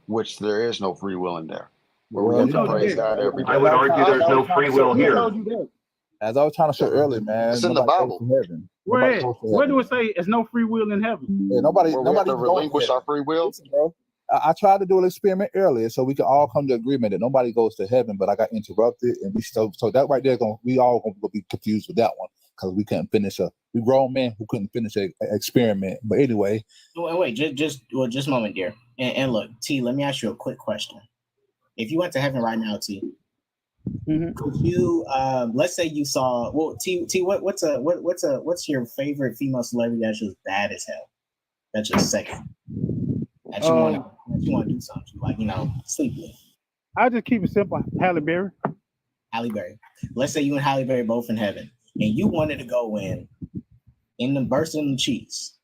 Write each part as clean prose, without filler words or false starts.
which there is no free will in there. Where we have to praise God every day. I would argue there's no free will here. As I was trying to show earlier, man, it's in the Bible. Where do it say there's no free will in heaven? Yeah, nobody relinquish our free will. Listen, bro, I tried to do an experiment earlier so we can all come to agreement that nobody goes to heaven, but I got interrupted, and so that right there, we all gonna be confused with that one because we couldn't finish we grown men who couldn't finish an experiment. But anyway, wait, just a moment, dear, and look, T, let me ask you a quick question. If you went to heaven right now, T, could you let's say you saw T what's your favorite female celebrity that's just bad as hell? That's just second. That you want to do something like, sleep with. I'll just keep it simple. Halle Berry. Halle Berry. Let's say you and Halle Berry both in heaven, and you wanted to go in the burst in the cheeks.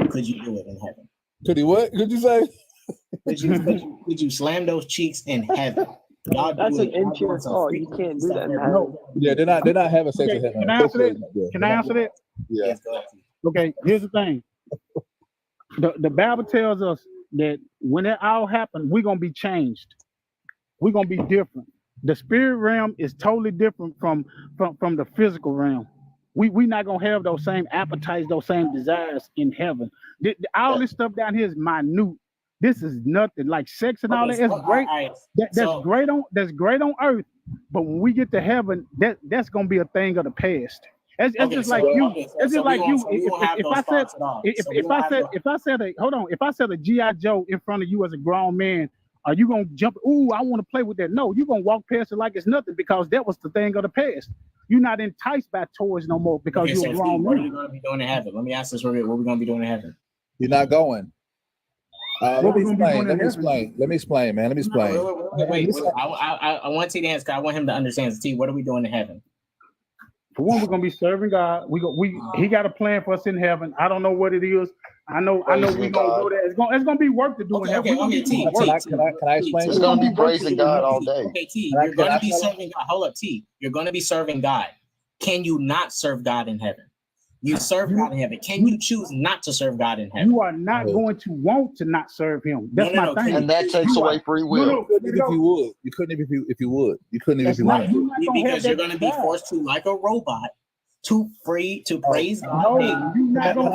Could you do it in heaven? Could he what? Could you say? Could you slam those cheeks in heaven? That's an impure. Oh, you can't do that in heaven. No. Yeah, they're not having sex in heaven. Can I answer that? Can I answer that? Yeah. Yes, okay, here's the thing. The Bible tells us that when it all happens, we're gonna be changed. We're gonna be different. The spirit realm is totally different from the physical realm. We not gonna have those same appetites, those same desires in heaven. All this stuff down here is minute. This is nothing. Like sex and all that. It's great. That's great on earth. But when we get to heaven, that's gonna be a thing of the past. It's just like you. It's just like you. If I said a G.I. Joe in front of you as a grown man, are you gonna jump? Ooh, I want to play with that. No, you're gonna walk past it like it's nothing because that was the thing of the past. You're not enticed by toys no more because you're a grown man. What are you gonna be doing in heaven? Let me ask this real quick. What are we gonna be doing in heaven? You're not going. Let me explain, man. Wait. I want T to answer. I want him to understand. T, what are we doing in heaven? For one, we're gonna be serving God. He got a plan for us in heaven. I don't know what it is. I know we're gonna go there. It's gonna be work to do in heaven. T, can I explain? It's gonna be praising God all day. Okay, T, you're gonna be serving God. Hold up, T. You're gonna be serving God. Can you not serve God in heaven? You serve God in heaven. Can you choose not to serve God in heaven? You are not going to want to not serve Him. That's my thing. And that takes away free will. If you would, you couldn't if you would. You couldn't even if you wanted. Because you're going to be forced to, like a robot, to praise God. No, you're not going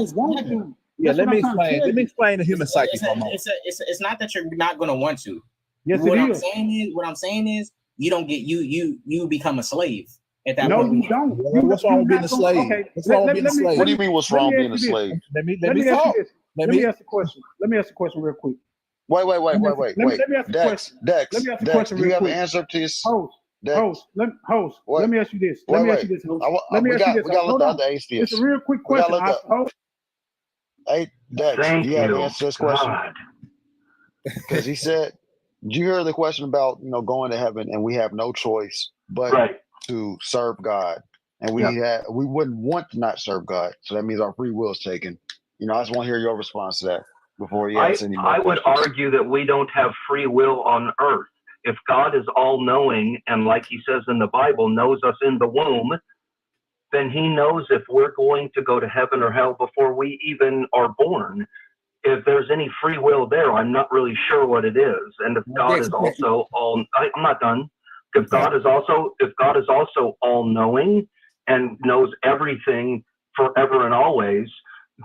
to want to. Yeah, let me explain. Let me explain the human psyche for a moment. It's not that you're not going to want to. Yes, what I'm saying is, you don't get you become a slave. No, you don't. What's wrong with being a slave? What's wrong with being a slave? What do you mean? What's wrong being a slave? Let me talk. Let me ask a question. Let me ask a question real quick. Wait. Let me ask a question. Dex, Let me ask a question do you real have quick. an answer to this? Host. Let me ask you this. Let me ask you this. We got to let the other atheists. It's a real quick question. Hey, Dex, do you have an answer to this question? Because he said, did you hear the question about going to heaven and we have no choice but to serve God, and we wouldn't want to not serve God, so that means our free will is taken. I just want to hear your response to that before you ask any more I would argue that we don't have free will on earth. If God is all-knowing and, like he says in the Bible, knows us in the womb, then he knows if we're going to go to heaven or hell before we even are born. If there's any free will there, I'm not really sure what it is. And if God is also I'm not done. If God is also all-knowing and knows everything forever and always,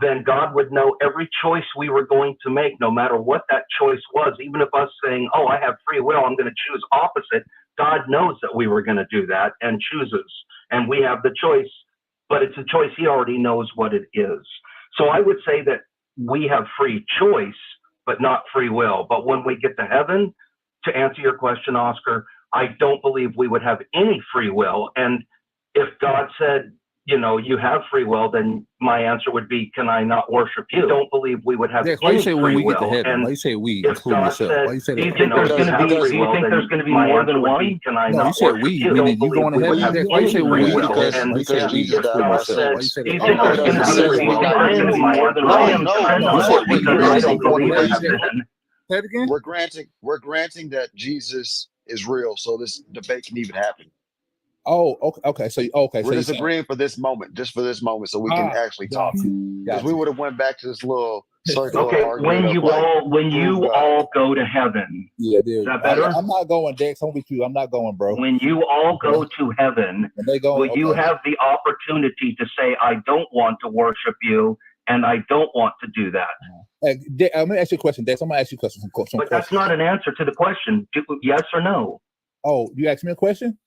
then God would know every choice we were going to make, no matter what that choice was. Even if us saying, oh, I have free will, I'm going to choose opposite, God knows that we were going to do that and chooses. And we have the choice, but it's a choice he already knows what it is. So I would say that we have free choice, but not free will. But when we get to heaven, to answer your question, Oscar, I don't believe we would have any free will. And if God said, you have free will, then my answer would be, can I not worship you? I don't believe we would have any free will. Why you say we get to heaven? Why you say we, including yourself? Why you say that? Do you think there's going to be more than one? Can I not worship you? Meaning you going to heaven? Why you say we? Because Jesus died. Why you say that? Do you think there's going to be more than one? I don't believe that. Say it again. We're granting that Jesus is real, so this debate can even happen. Oh, okay. We're just agreeing for this moment, so we can actually talk. Because we would have went back to this little Okay, when you all go to heaven. Yeah, dude. Is that better? I'm not going, Dex. I'm with you. I'm not going, bro. When you all go to heaven, will you have the opportunity to say, I don't want to worship you, and I don't want to do that? I'm going to ask you a question, Dex. I'm going to ask you some questions. But that's not an answer to the question. Yes or no? Oh, you asked me a question?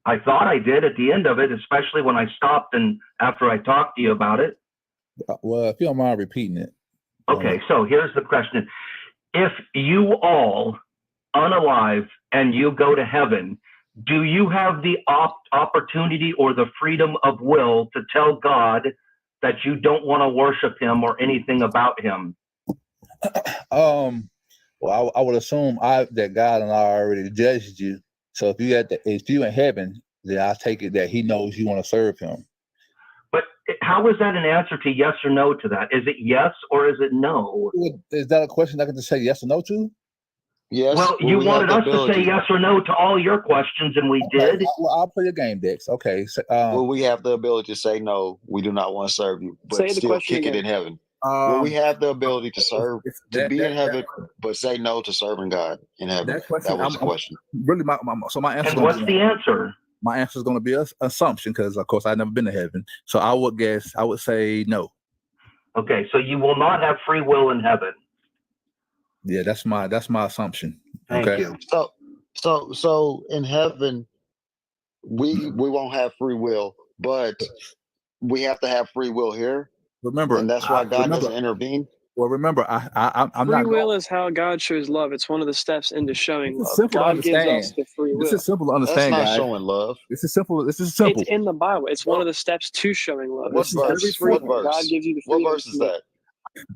I thought I did at the end of it, especially when I stopped and after I talked to you about it. Well, if you don't mind repeating it. Okay, so here's the question. If you all unalive and you go to heaven, do you have the opportunity or the freedom of will to tell God that you don't want to worship him or anything about him? Well, I would assume that God and I already judged you. So if you in heaven, then I take it that he knows you want to serve him. But how is that an answer to yes or no to that? Is it yes or is it no? Is that a question I can just say yes or no to? Yes. Well, you wanted us to say yes or no to all your questions, and we did. Well, I'll play your game, Dex. Okay. So, will we have the ability to say no, we do not want to serve you, but still kick it in heaven? Will we have the ability to serve, be in heaven, but say no to serving God in heaven? That was the question. Really, my answer. And what's the answer? My answer is going to be an assumption because, of course, I've never been to heaven. So I would say no. Okay, so you will not have free will in heaven. Yeah, that's my assumption. Thank you. So in heaven, we won't have free will, but we have to have free will here. Remember, and that's why God doesn't intervene. Well, remember, I'm free not. will is how God shows love. It's one of the steps into showing love. Simple God to understand. gives us the free will. This is simple to understand, That's not guys. showing love. This is simple. This is simple. It's in the Bible. It's one of the steps to showing love. What verse? What verse? God gives you the freedom. What verse is that?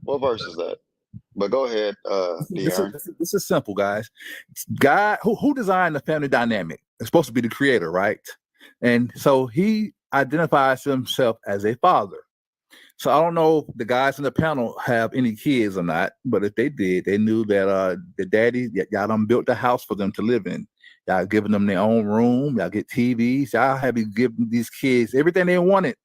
What verse is that? But go ahead, this is simple, guys. God, who designed the family dynamic? It's supposed to be the creator, right? And so he identifies himself as a father. So I don't know if the guys in the panel have any kids or not, but if they did, they knew that the daddy, y'all done built the house for them to live in. Y'all giving them their own room. Y'all get TVs. Y'all have been giving these kids everything they wanted.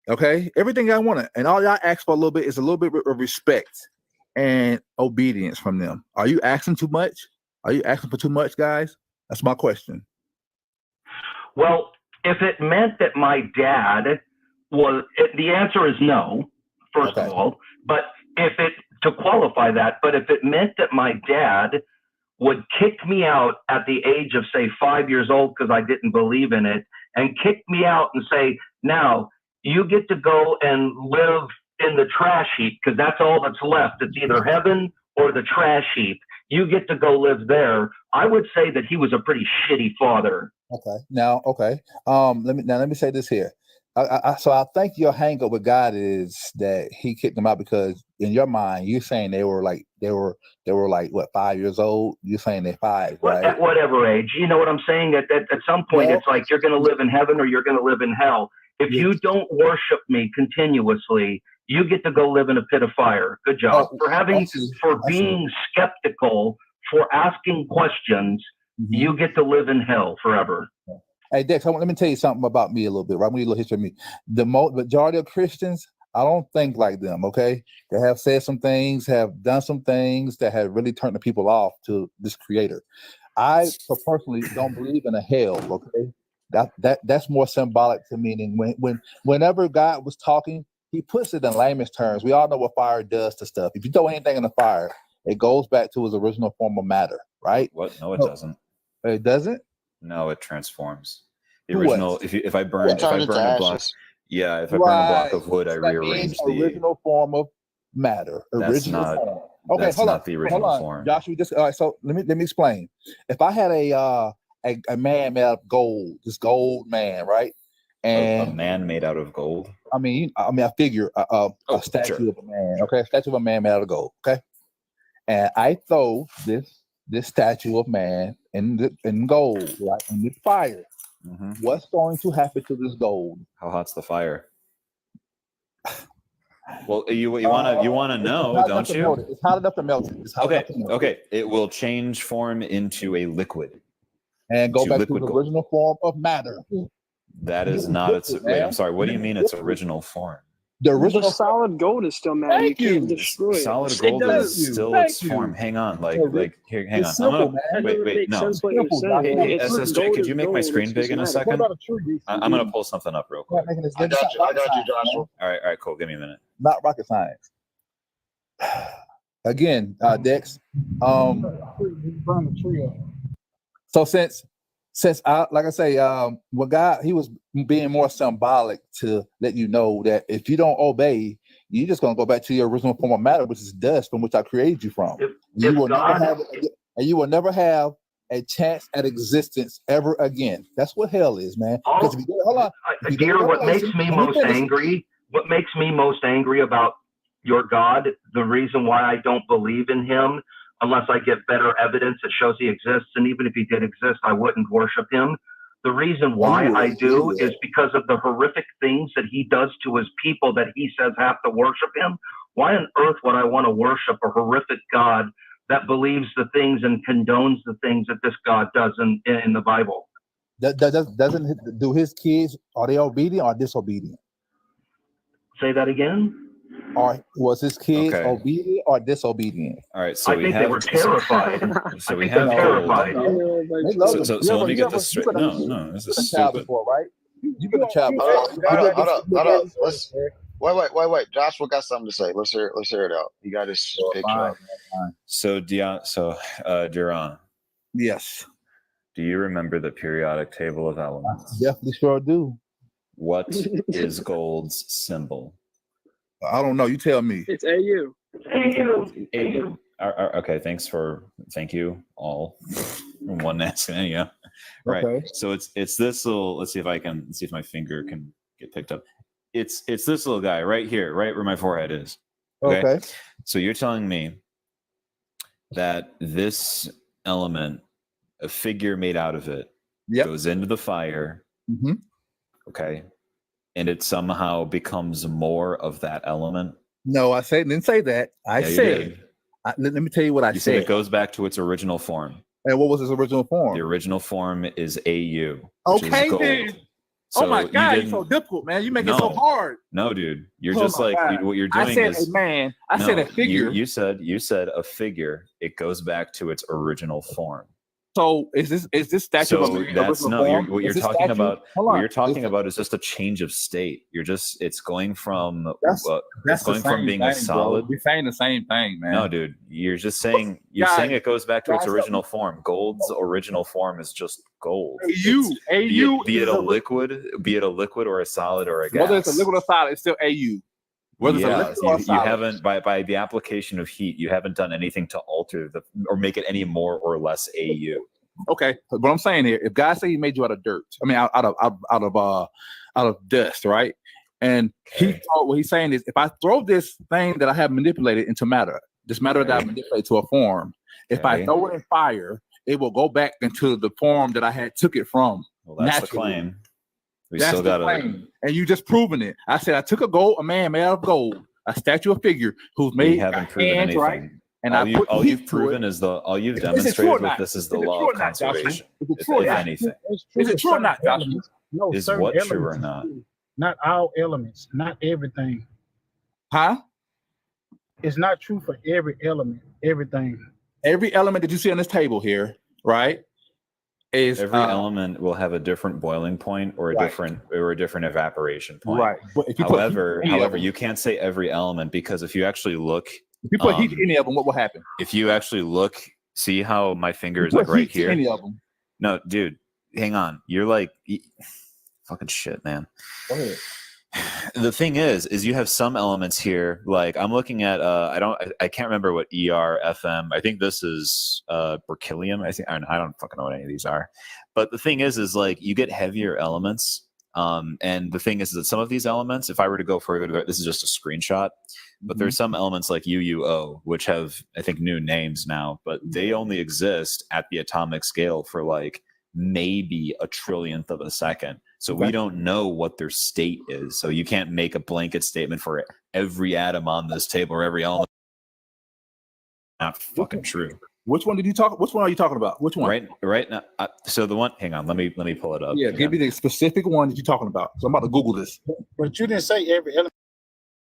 Okay, everything y'all wanted, and all y'all ask for a little bit is a little bit of respect and obedience from them. Are you asking too much? Are you asking for too much, guys? That's my question. Well, if it meant that my dad was, the answer is no, first of all. But to qualify that, but if it meant that my dad would kick me out at the age of, say, 5 years old because I didn't believe in it, and kick me out and say, now you get to go and live in the trash heap because that's all that's left. It's either heaven or the trash heap. You get to go live there. I would say that he was a pretty shitty father. Okay. Let me say this here. So I think your hang up with God is that he kicked them out because in your mind you're saying they were like what, 5 years old? You're saying they're 5, right? At whatever age, you know what I'm saying? At some point, it's like you're going to live in heaven or you're going to live in hell. If you don't worship me continuously, you get to go live in a pit of fire. Good job for being skeptical, for asking questions. Mm-hmm. You get to live in hell forever. Hey, Dex, let me tell you something about me a little bit, right? I want you to history of me. The majority of Christians, I don't think like them, okay? They have said some things, have done some things that have really turned the people off to this creator. I personally don't believe in a hell, okay? That's more symbolic to me than whenever God was talking, he puts it in layman's terms. We all know what fire does to stuff. If you throw anything in the fire, it goes back to its original form of matter, right? What? No, it doesn't. It doesn't? No, it transforms. The original. If I burn a block, if I burn a block of wood, I rearrange the original form of matter. That's not the original form. Joshua, all right. So let me explain. If I had a man made out of gold, this gold man, right? And a man made out of gold. I figure a statue of a man. Okay, a statue of a man made out of gold. Okay, and I throw this statue of man in gold, right, in the fire. Mm-hmm. What's going to happen to this gold? How hot's the fire? Well, you want to know, don't you? It's hot enough to melt it. Okay. It will change form into a liquid and go back to the original form of matter. That is not its. Wait, I'm sorry. What do you mean its original form? The original solid gold is still matter. You can't destroy it. Solid gold is still its form. Hang on, here, hang on. Simple, I'm gonna wait. No. Hey, SSJ, could you make my screen big in a second? I'm gonna pull something up real quick. I got you, Joshua. All right, cool. Give me a minute. Not rocket science. Again, Dex. So since I, like I say, when God, he was being more symbolic to let you know that if you don't obey, you're just gonna go back to your original form of matter, which is dust, from which I created you from. You will never have a chance at existence ever again. That's what hell is, man. Because dear, what makes me most angry about your God, the reason why I don't believe in him, unless I get better evidence that shows he exists, and even if he did exist, I wouldn't worship him. The reason why I do is because of the horrific things that he does to his people that he says have to worship him. Why on earth would I want to worship a horrific God that believes the things and condones the things that this God does in the Bible? Doesn't do his kids, are they obedient or disobedient? Say that again? Or was his kids obedient or disobedient? All right, so I think they were terrified. So we have terrified. So let me get this straight. No, this is stupid. Before, right? You've been a child. Hold up. Wait. Joshua got something to say. Let's hear it out. He got his picture up. So Duran. Yes. Do you remember the periodic table of elements? I definitely sure do. What is gold's symbol? I don't know. You tell me. It's AU. AU. Okay. Thank you all. One asking, yeah. Right. Okay. So it's this little. Let's see if my finger can get picked up. It's this little guy right here, right where my forehead is. Okay. So you're telling me that this element, a figure made out of it, goes into the fire. Mm-hmm. Okay. And it somehow becomes more of that element? No, didn't say that. I said, let me tell you what I said. You said it goes back to its original form. And what was its original form? The original form is AU. Okay, then. So my God, you're so difficult, man. You make it so hard. No, dude. You're just like, what you're doing is... I said a figure. You said a figure. It goes back to its original form. So is this statue? So that's what you're talking about. What you're talking about is just a change of state. It's going from being a solid. We're saying the same thing, man. No, dude, you're just saying saying it goes back to its original form. Gold's original form is just gold. AU. Be it a liquid or a solid or a gas. Whether it's a liquid or solid, it's still AU. You haven't by the application of heat, you haven't done anything to alter or make it any more or less AU. Okay, what I'm saying here, if God said He made you out of dirt, I mean out of dust, right? And what He's saying is, if I throw this thing that I have manipulated into matter, this matter that I manipulated to a form, if I throw it in fire, it will go back into the form that I had took it from. Well, that's the claim. That's the claim. And you just proven it. I said I took a man made out of gold, a statue, a figure who's made. You haven't proven anything. Right? And all you've proven is all you've demonstrated with this is the law of conservation. If anything, is it true or not, Joshua? No, is what true or not? Not all elements, not everything. Huh? It's not true for every element, everything. Every element that you see on this table here, right? Every element will have a different boiling point or a different evaporation point. Right. However, you can't say every element, because if you actually look, if you put heat to any of them, what will happen? If you actually look, see how my finger is like right here. Any of them. No, dude, hang on. You're like fucking shit, man. Go ahead. The thing is you have some elements here. Like I'm looking at I can't remember what FM. I think this is berkelium. I don't fucking know what any of these are. But the thing is like you get heavier elements. And the thing is that some of these elements, if I were to go further, this is just a screenshot. But there's some elements like UUO, which have I think new names now, but they only exist at the atomic scale for like maybe a trillionth of a second. So we don't know what their state is. So you can't make a blanket statement for every atom on this table or every element. Not fucking true. Which one are you talking about? Which one? Right now. So the one. Hang on. Let me pull it up. Yeah, give me the specific one that you're talking about. So I'm about to Google this. But you didn't say every element.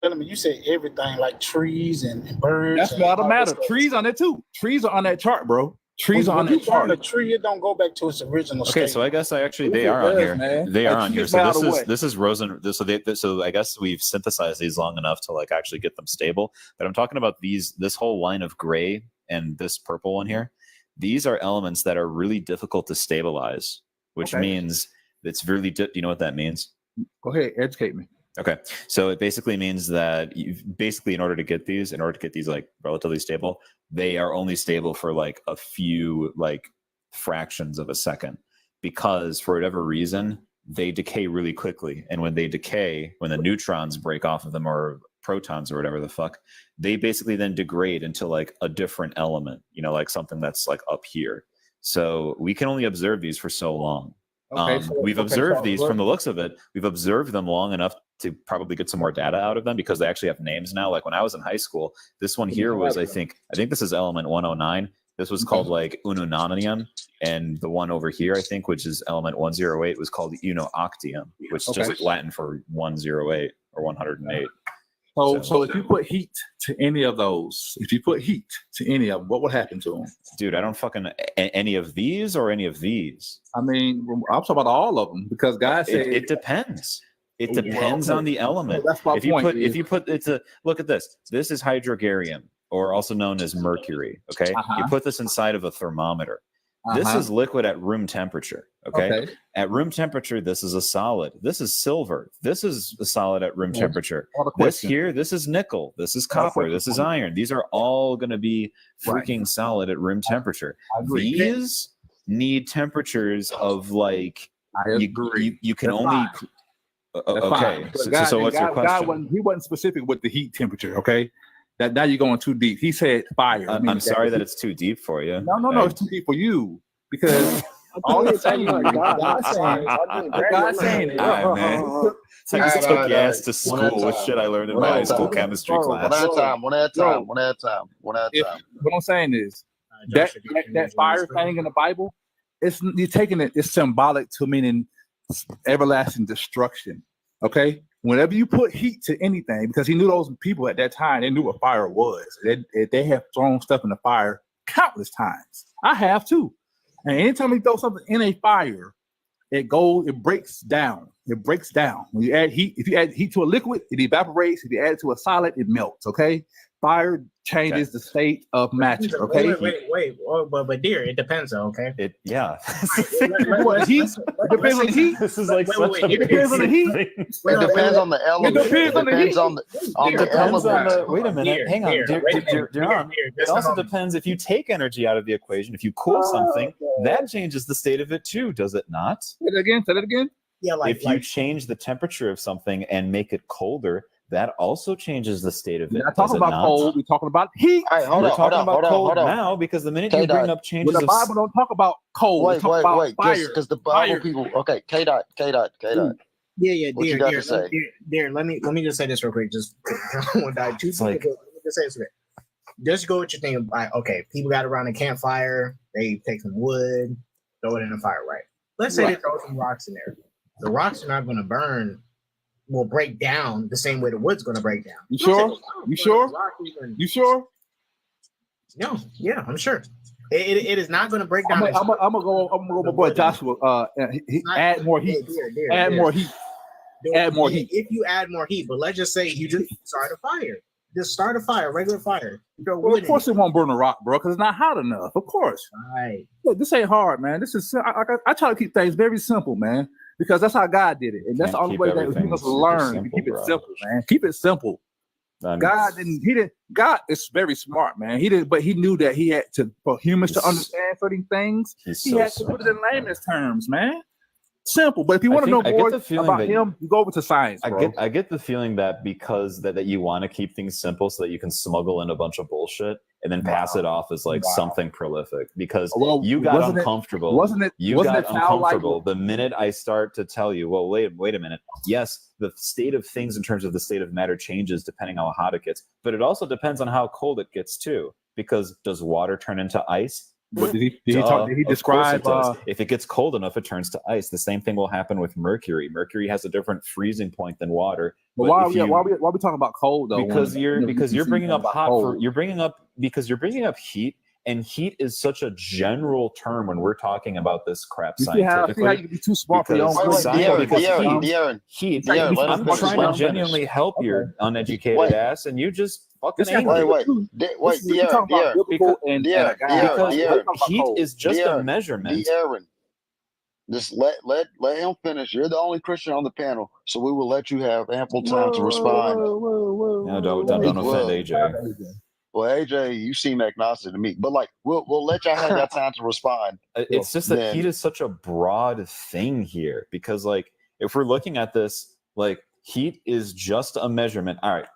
Gentlemen, you said everything like trees and birds. That's not a matter. Trees on there too. Trees are on that chart, bro. Trees are on that chart. The tree, it don't go back to its original state. Okay, so I guess they are on here. Man. They are on here. So this is Rosen. So I guess we've synthesized these long enough to like actually get them stable. But I'm talking about this whole line of gray and this purple one here. These are elements that are really difficult to stabilize, which means it's really. You know what that means? Go ahead, educate me. Okay, so it basically means that in order to get these like relatively stable, they are only stable for like a few like fractions of a second, because for whatever reason they decay really quickly, and when they decay, when the neutrons break off of them or protons or whatever the fuck, they basically then degrade into like a different element, like something that's like up here. So we can only observe these for so long. We've observed these from the looks of it. We've observed them long enough to probably get some more data out of them, because they actually have names now. Like when I was in high school, this one here was, I think this is element 109. This was called like ununonium, and the one over here, I think, which is element 108, was called unooctium, which is just Latin for 108 or 108. So if you put heat to any of those, what would happen to them? Dude, I don't fucking any of these or any of these. I mean, I'm talking about all of them, because God said it depends. It depends on the element. That's my point. If you put look at this. This is hydrogarium, or also known as mercury. Okay, you put this inside of a thermometer. This is liquid at room temperature. Okay? At room temperature, this is a solid. This is silver. This is a solid at room temperature. This here, this is nickel. This is copper. This is iron. These are all going to be freaking solid at room temperature. These need temperatures of like you can only. Okay, so what's your question? He wasn't specific with the heat temperature. Okay, now you're going too deep. He said fire. I'm sorry that it's too deep for you. No, it's too deep for you, because all you're saying is God's saying it. All right, man. It's like I took your ass to school with shit I learned in my high school chemistry class. One at a time. What I'm saying is that fire thing in the Bible, you're taking it. It's symbolic to meaning everlasting destruction. Okay, whenever you put heat to anything, because he knew those people at that time, they knew what fire was. They have thrown stuff in the fire countless times. I have too. And anytime you throw something in a fire, it breaks down. When you add heat, if you add heat to a liquid, it evaporates. If you add it to a solid, it melts. Okay, fire changes the state of matter. Okay, wait. But dear, it depends though. Okay, heat depends on the heat. This is like it depends on the heat. It depends on the element. It depends on the element. Wait a minute. Hang on. It also depends if you take energy out of the equation. If you cool something, that changes the state of it too, does it not? Say that again. Yeah, if you change the temperature of something and make it colder, that also changes the state of it. We're not talking about cold. We're talking about heat. We're talking about cold now, because the minute you bring up changes, the Bible don't talk about cold. Wait, because the Bible people. Okay, K dot. Yeah, what you got to say? Dear, let me just say this real quick. Just I won't die too. Let me just say this real quick. Just go with your thing. Like, okay, people got around a campfire. They take some wood, throw it in the fire, right? Let's say they throw some rocks in there. The rocks are not going to burn. Will break down the same way the wood's going to break down. You sure? You sure? No, yeah, I'm sure. It is not going to break down. I'm gonna go with my boy Joshua. Add more heat. Add more heat. If you add more heat, but let's just say you just start a fire. Just start a fire, regular fire. Well, of course it won't burn a rock, bro, because it's not hot enough. Of course. Right. Look, this ain't hard, man. This is I try to keep things very simple, man, because that's how God did it, and that's the only way that we must learn. Keep it simple, man. Keep it simple. God didn't. God is very smart, man. But he knew that he had to, for humans to understand certain things. He had to put it in layman's terms, man. Simple, but if you want to know more about him, you go over to science. Bro. I get the feeling that because that you want to keep things simple so that you can smuggle in a bunch of bullshit and then pass it off as like something prolific. Because you got uncomfortable. You got uncomfortable the minute I start to tell you, well, wait a minute. Yes, the state of things in terms of the state of matter changes depending on how hot it gets, but it also depends on how cold it gets too. Because does water turn into ice? But did he describe? Of course it does. If it gets cold enough, it turns to ice. The same thing will happen with mercury. Mercury has a different freezing point than water. But why are we talking about cold though? Because you're bringing up heat, and heat is such a general term when we're talking about this crap scientifically. See how you can be too smart for your own De'Aaron, heat. I'm trying to genuinely help your uneducated ass, and you just fucking angry. Wait, De'Aaron, because heat is just a measurement. De'Aaron, just let him finish. You're the only Christian on the panel, so we will let you have ample time to respond. No, don't offend AJ. Well, AJ, you seem agnostic to me, but like we'll let y'all have that time to respond. It's just that heat is such a broad thing here, because like if we're looking at this, like heat is just a measurement. All right.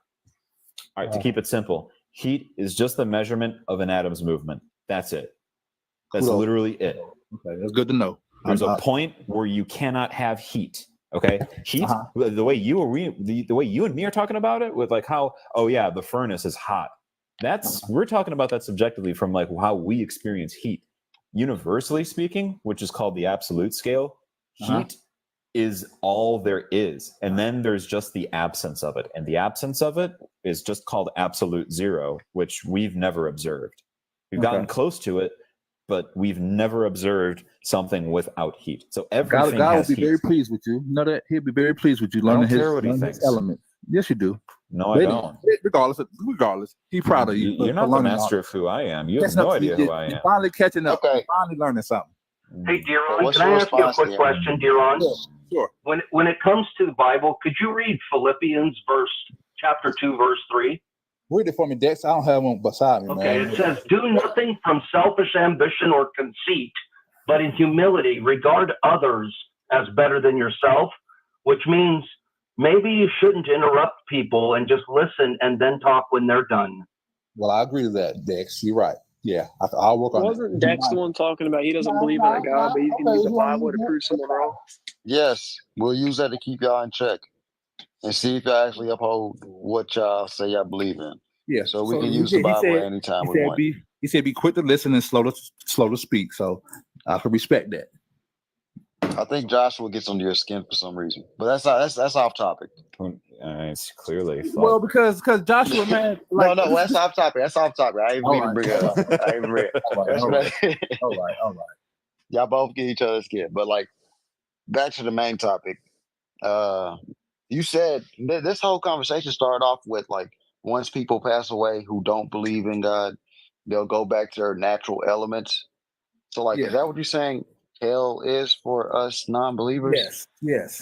To keep it simple, heat is just the measurement of an atom's movement. That's it. That's literally it. Okay, that's good to know. There's a point where you cannot have heat. Okay, heat. The way you and me are talking about it, with like how the furnace is hot. We're talking about that subjectively from like how we experience heat. Universally speaking, which is called the absolute scale, heat is all there is, and then there's just the absence of it, and the absence of it is just called absolute zero, which we've never observed. We've gotten close to it, but we've never observed something without heat. So everything God has will be heat. very pleased with you. You know that he'll be very pleased with you learning his element. Yes, you do. No, I don't. Regardless, he's proud of you. You're not the master of who I am. You have no idea who I am. You're finally catching up. Okay. You're finally learning something. Hey, De'Aaron, can I ask you a quick question, De'Aaron? Sure. When it comes to the Bible, could you read Philippians chapter 2, verse 3? Read it for me, Dex. I don't have one beside me, Okay, man. it says, "Do nothing from selfish ambition or conceit, but in humility regard others as better than yourself," which means maybe you shouldn't interrupt people and just listen and then talk when they're done. Well, I agree with that, Dex. You're right. Yeah, I'll work on it. Wasn't Dex the one talking about he doesn't believe in a God, but he can use the Bible to prove someone wrong? Yes, we'll use that to keep y'all in check and see if y'all actually uphold what y'all say y'all believe in. Yeah, so we can use the Bible anytime we want. He said, "Be quick to listen and slow to speak." So I can respect that. I think Joshua gets under your skin for some reason, but that's off topic. It's clearly well because Joshua, man. Like, no, that's off topic. That's off topic. I didn't mean to bring it up. I didn't bring it. All right. Y'all both get each other's skin, but like back to the main topic. You said this whole conversation started off with like once people pass away who don't believe in God, they'll go back to their natural elements. So like, is that what you're saying? Hell is for us non-believers? Yes.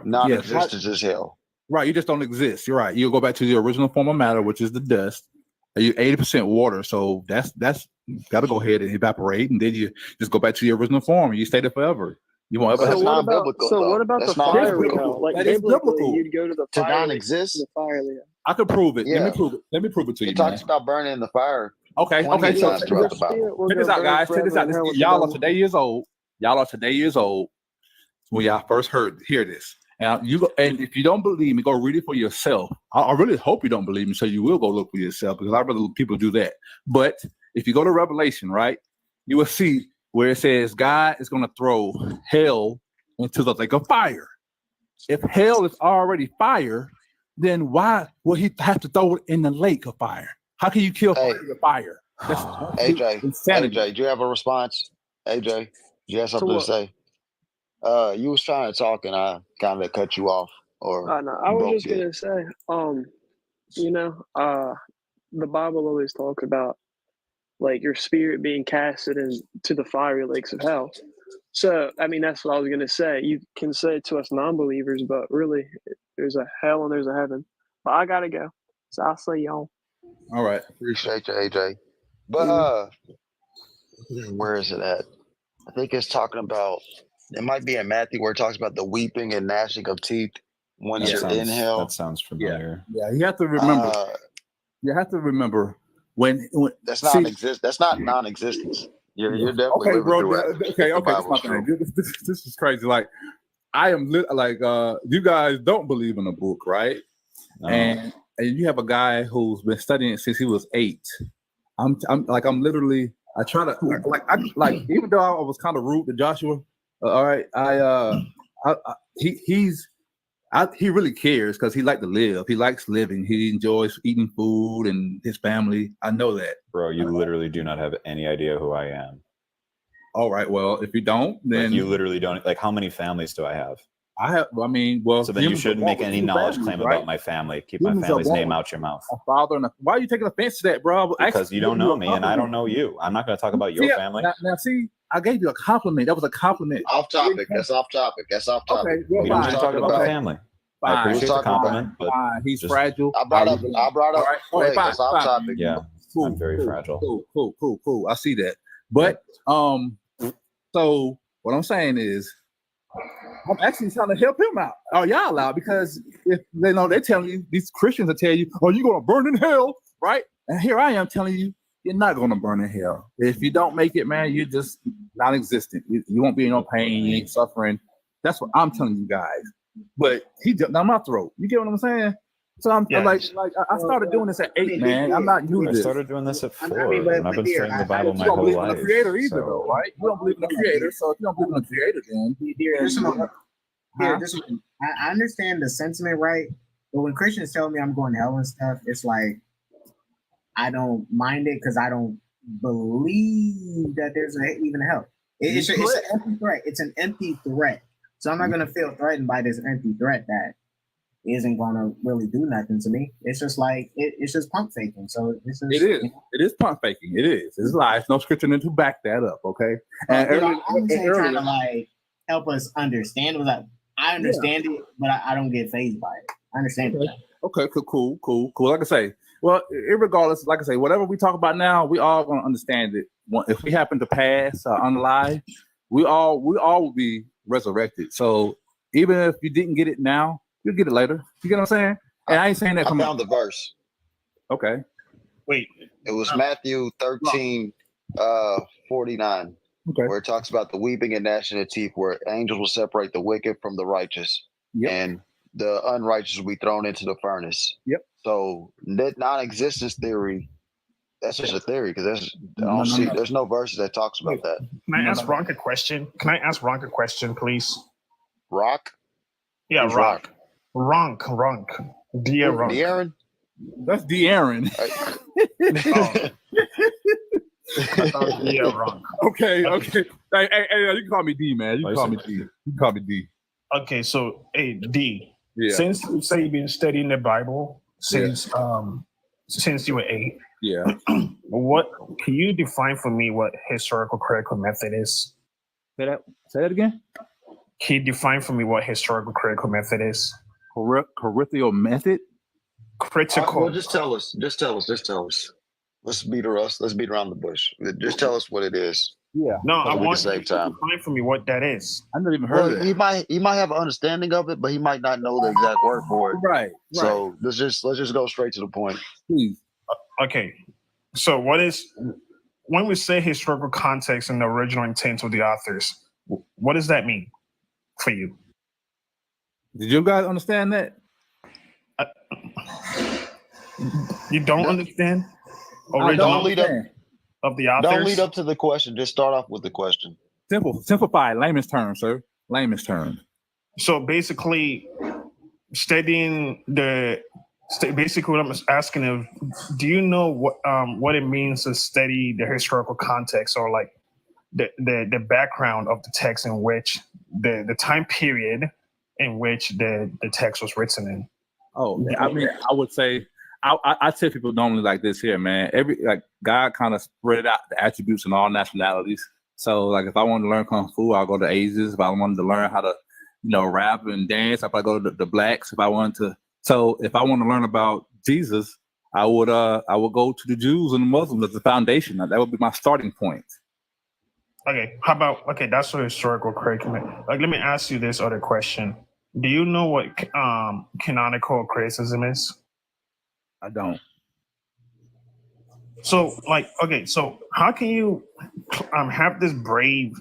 Non-existence is hell. Right, you just don't exist. You're right. You'll go back to the original form of matter, which is the dust. You're 80% water, so that's got to go ahead and evaporate, and then you just go back to your original form, and you stay there forever. You won't ever. That's non-biblical. So what about the fire? Like biblically, you'd go to the fire. To non-exist. The fire. I could prove it. Yeah. Let me prove it to you. It talks about burning in the fire. Okay. So check this out, guys. Check this out. Y'all are today years old. When y'all first hear this. And if you don't believe me, go read it for yourself. I really hope you don't believe me, so you will go look for yourself, because I'd rather people do that. But if you go to Revelation, right, you will see where it says God is going to throw hell into the lake of fire. If hell is already fire, then why would he have to throw it in the lake of fire? How can you kill fire with fire? That's AJ, do you have a response? AJ, do you have something to say? You was trying to talk and I kind of cut you off. Or no, I was just gonna say, the Bible always talks about like your spirit being casted into the fiery lakes of hell. So, I mean, that's what I was gonna say. You can say it to us non-believers, but really, there's a hell and there's a heaven. But I gotta go, so I'll see y'all. All right, appreciate you, AJ. But where is it at? I think it's talking about. It might be in Matthew where it talks about the weeping and gnashing of teeth once you're in hell. That sounds familiar. Yeah, you have to remember. When that's non-exist. That's not non-existence. You're definitely okay, bro. Okay. That's my thing. This is crazy. Like I am you guys don't believe in a book, right? No. And you have a guy who's been studying since he was 8. I'm literally I try to like even though I was kind of rude to Joshua. All right, he really cares because he likes to live. He likes living. He enjoys eating food and his family. I know that. Bro, you literally do not have any idea who I am. All right. Well, if you don't, then like, you literally don't. Like, how many families do I have? I have. I mean, well, so then you shouldn't make any knowledge claim about my family. Keep my family's name out your mouth. A father and why are you taking offense to that, bro? Because you don't know me and I don't know you. I'm not going to talk about your family. Now, see, I gave you a compliment. That was a compliment. Off topic. That's off topic. That's off topic. Okay, we don't talk about family. Fine. I appreciate the compliment, but he's fragile. I brought up. Right, that's off topic. Yeah, cool, I'm very fragile. Cool. I see that. But so what I'm saying is, I'm actually trying to help him out, or y'all out, because if they know, they're telling you, these Christians are telling you, oh, you're gonna burn in hell, right? And here I am telling you, you're not gonna burn in hell. If you don't make it, man, you're just non-existent. You won't be in no pain, you ain't suffering. That's what I'm telling you guys. But he jumped down my throat. You get what I'm saying? So I'm like I started doing this at 8, man. I'm not new to this. I started doing this at 4, and I've been studying the Bible my whole life. You don't believe in the Creator either, though, right? You don't believe in the Creator, so if you don't believe in the Creator, then I understand the sentiment, right? But when Christians tell me I'm going to hell and stuff, it's like I don't mind it because I don't believe that there's even a hell. It's an empty threat. It's an empty threat. So I'm not going to feel threatened by this empty threat that isn't going to really do nothing to me. It's just like, it's just pump faking. So it is. It is pump faking. It is. It's lies. No scripture to back that up, okay? And I'm trying to like help us understand. I understand it, but I don't get fazed by it. I understand it. Okay, cool. Like I say, well, irregardless, like I say, whatever we talk about now, we all going to understand it. If we happen to pass unalive, we all will be resurrected. So even if you didn't get it now, you'll get it later. You get what I'm saying? And I ain't saying that. I found the verse. Okay. Wait. It was Matthew 13, 49, where it talks about the weeping and gnashing of teeth, where angels will separate the wicked from the righteous, and the unrighteous will be thrown into the furnace. Yep. So that non-existence theory, that's just a theory, because there's no verses that talks about that. Can I ask Ronk a question? Please? Rock? Yeah, Who's Ronk. Ronk. De'Aaron? That's De'Aaron. Ronk. Okay. Hey, you can call me D, man. You can call me D. Okay, so hey D. Yeah. Since you say you've been studying the Bible since you were 8. Yeah. What can you define for me what historical critical method is? Say that again. Can you define for me what historical critical method is? Critical method? Critical. Well, just tell us. Let's beat around the bush. Just tell us what it is. Yeah. No, I want you to define for me what that is. I never even heard of it. He might have an understanding of it, but he might not know the exact word for it. Right. So let's just go straight to the point. Please. Okay. So when we say historical context and the original intent of the authors, what does that mean for you? Did you guys understand that? You don't understand? Don't lead up of the authors? Don't lead up to the question. Just start off with the question. Simplify, layman's terms, sir. Layman's terms. So basically, basically what I'm asking is, do you know what it means to study the historical context, or like the background of the text in which the time period in which the text was written in? Oh, I mean, I would say I tell people normally like this here, man. God kind of spread out the attributes in all nationalities. So like if I wanted to learn Kung Fu, I'll go to Asians. If I wanted to learn how to, rap and dance, I'd go to the blacks. If I want to learn about Jesus, I would go to the Jews and the Muslims as the foundation. That would be my starting point. Okay, that's a historical curriculum. Like, let me ask you this other question. Do you know what canonical criticism is? I don't. So how can you have this brave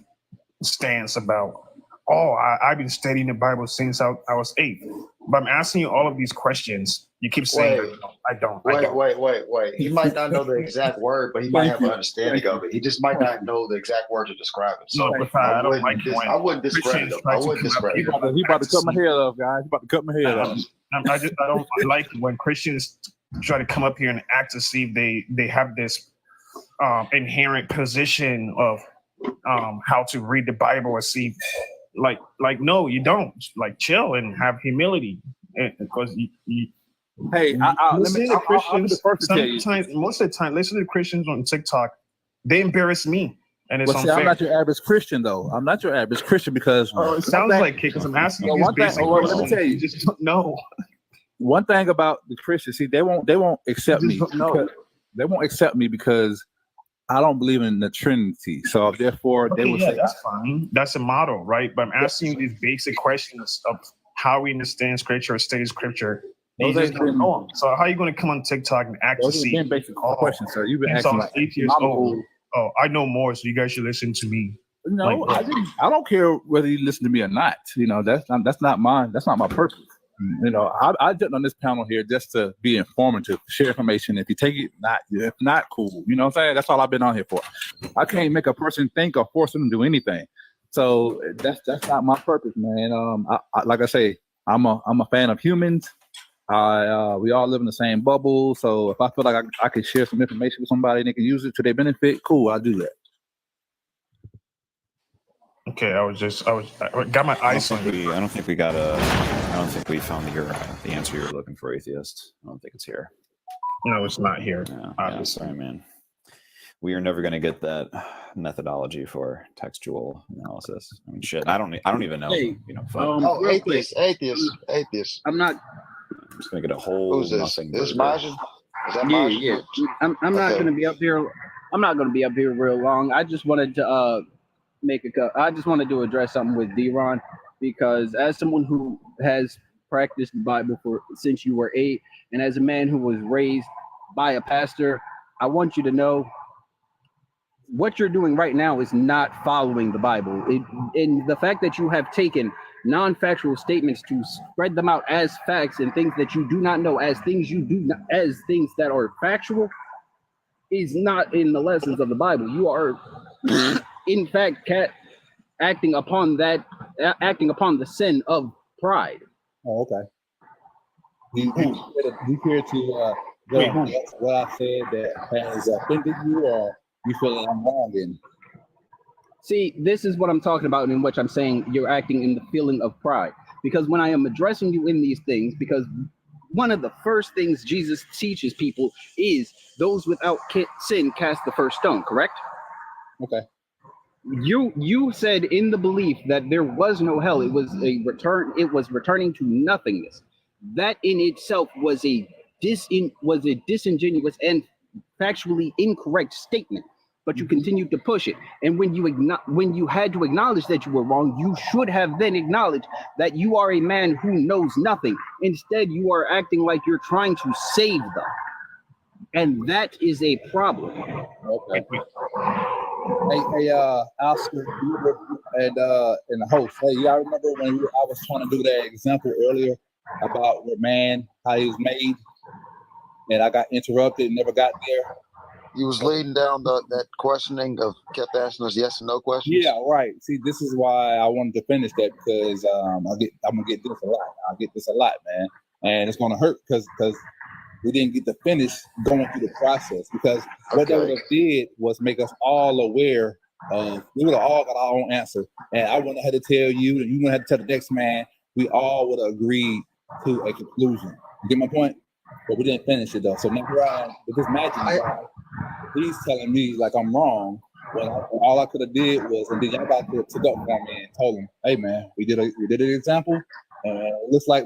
stance about, I've been studying the Bible since I was 8. But I'm asking you all of these questions. You keep saying, I don't. Wait. He might not know the exact word, but he might have an understanding of it. He just might not know the exact word to describe it. So no, I don't like it when I wouldn't discredit him. I wouldn't discredit him. He about to cut my head off, guys. He about to cut my head off. I don't like when Christians try to come up here and act to see if they have this inherent position of how to read the Bible or see, like no, you don't. Like, chill and have humility, because you hey, listen to Christians. Most of the time, listen to Christians on TikTok. They embarrass me, and it's unfair. I'm not your average Christian, though. I'm not your average Christian because it sounds like it, because I'm asking you these basic questions. Let me tell you, just don't know. One thing about the Christians, see, they won't accept me. They won't accept me because I don't believe in the Trinity. So therefore, they will say that's fine. That's a model, right? But I'm asking you these basic questions of how we understand Scripture or study Scripture. You just don't know them. So how are you going to come on TikTok and act to see? Basic questions, sir. You've been asking like 8 years old. Oh, I know more, so you guys should listen to me. No, I don't care whether you listen to me or not. You know, that's not my purpose. You know, I jumped on this panel here just to be informative, share information. If you take it, if not, cool. You know what I'm saying? That's all I've been on here for. I can't make a person think or force them to do anything. So that's not my purpose, man. Like I say, I'm a fan of humans. We all live in the same bubble. So if I feel like I can share some information with somebody and they can use it to their benefit, cool, I'll do that. Okay, I got my eyes on you. I don't think we found the answer you were looking for, atheist. I don't think it's here. No, it's not here. Yeah, sorry, man. We are never going to get that methodology for textual analysis. I mean, shit. I don't even know. Hey, atheist. I'm not. I'm just going to get a whole Who's this? nothing. This is Majin? Is that Majin? Yeah. I'm not going to be up here. I'm not going to be up here real long. I just wanted to I just wanted to address something with D-Ron, because as someone who has practiced the Bible since you were 8, and as a man who was raised by a pastor, I want you to know what you're doing right now is not following the Bible. And the fact that you have taken non-factual statements to spread them out as facts and things that you do not know as things that are factual is not in the lessons of the Bible. You are in fact acting upon the sin of pride. Oh, okay. You care to what I said that has offended you, or you feel that I'm wrong in? See, this is what I'm talking about, in which I'm saying you're acting in the feeling of pride. Because when I am addressing you in these things, because one of the first things Jesus teaches people is those without sin cast the first stone, correct? Okay. You said in the belief that there was no hell, it was returning to nothingness. That in itself was a disingenuous and factually incorrect statement, but you continued to push it. And when you had to acknowledge that you were wrong, you should have then acknowledged that you are a man who knows nothing. Instead, you are acting like you're trying to save them, and that is a problem. Okay. Hey, Oscar and the host. Hey, y'all remember when I was trying to do that example earlier about the man, how he was made, and I got interrupted and never got there? You was leading down that questioning of kept asking us yes and no questions. Yeah, right. See, this is why I wanted to finish that, because I'm gonna get this a lot. I get this a lot, man, and it's gonna hurt because we didn't get to finish going through the process, because what they would have did was make us all aware of, we would have all got our own answer. And I wouldn't have had to tell you, and you wouldn't have to tell the next man. We all would have agreed to a conclusion. You get my point? But we didn't finish it though. So now here I am with this magic guy. He's telling me like I'm wrong. Well, all I could have did was, and then y'all got to took up for me and told him, hey man, we did an example. And it looks like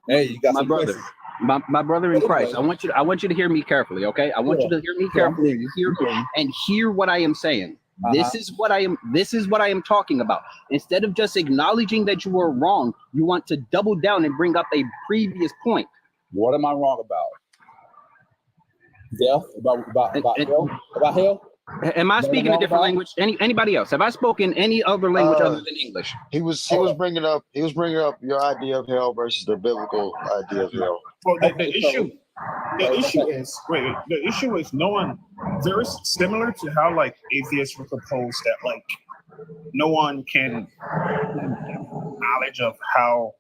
hey, you got my some brother. questions. My brother in Christ, I want you to hear me carefully, okay? I want you to hear me carefully and hear what I am saying. This is what I am talking about. Instead of just acknowledging that you were wrong, you want to double down and bring up a previous point. What am I wrong about? Death? About hell? About hell? Am I speaking a different language? Anybody else? Have I spoken any other language other than English? He was bringing up your idea of hell versus the biblical idea of hell. Well, the issue is no one. Very similar to how like atheists would propose that like no one can knowledge of how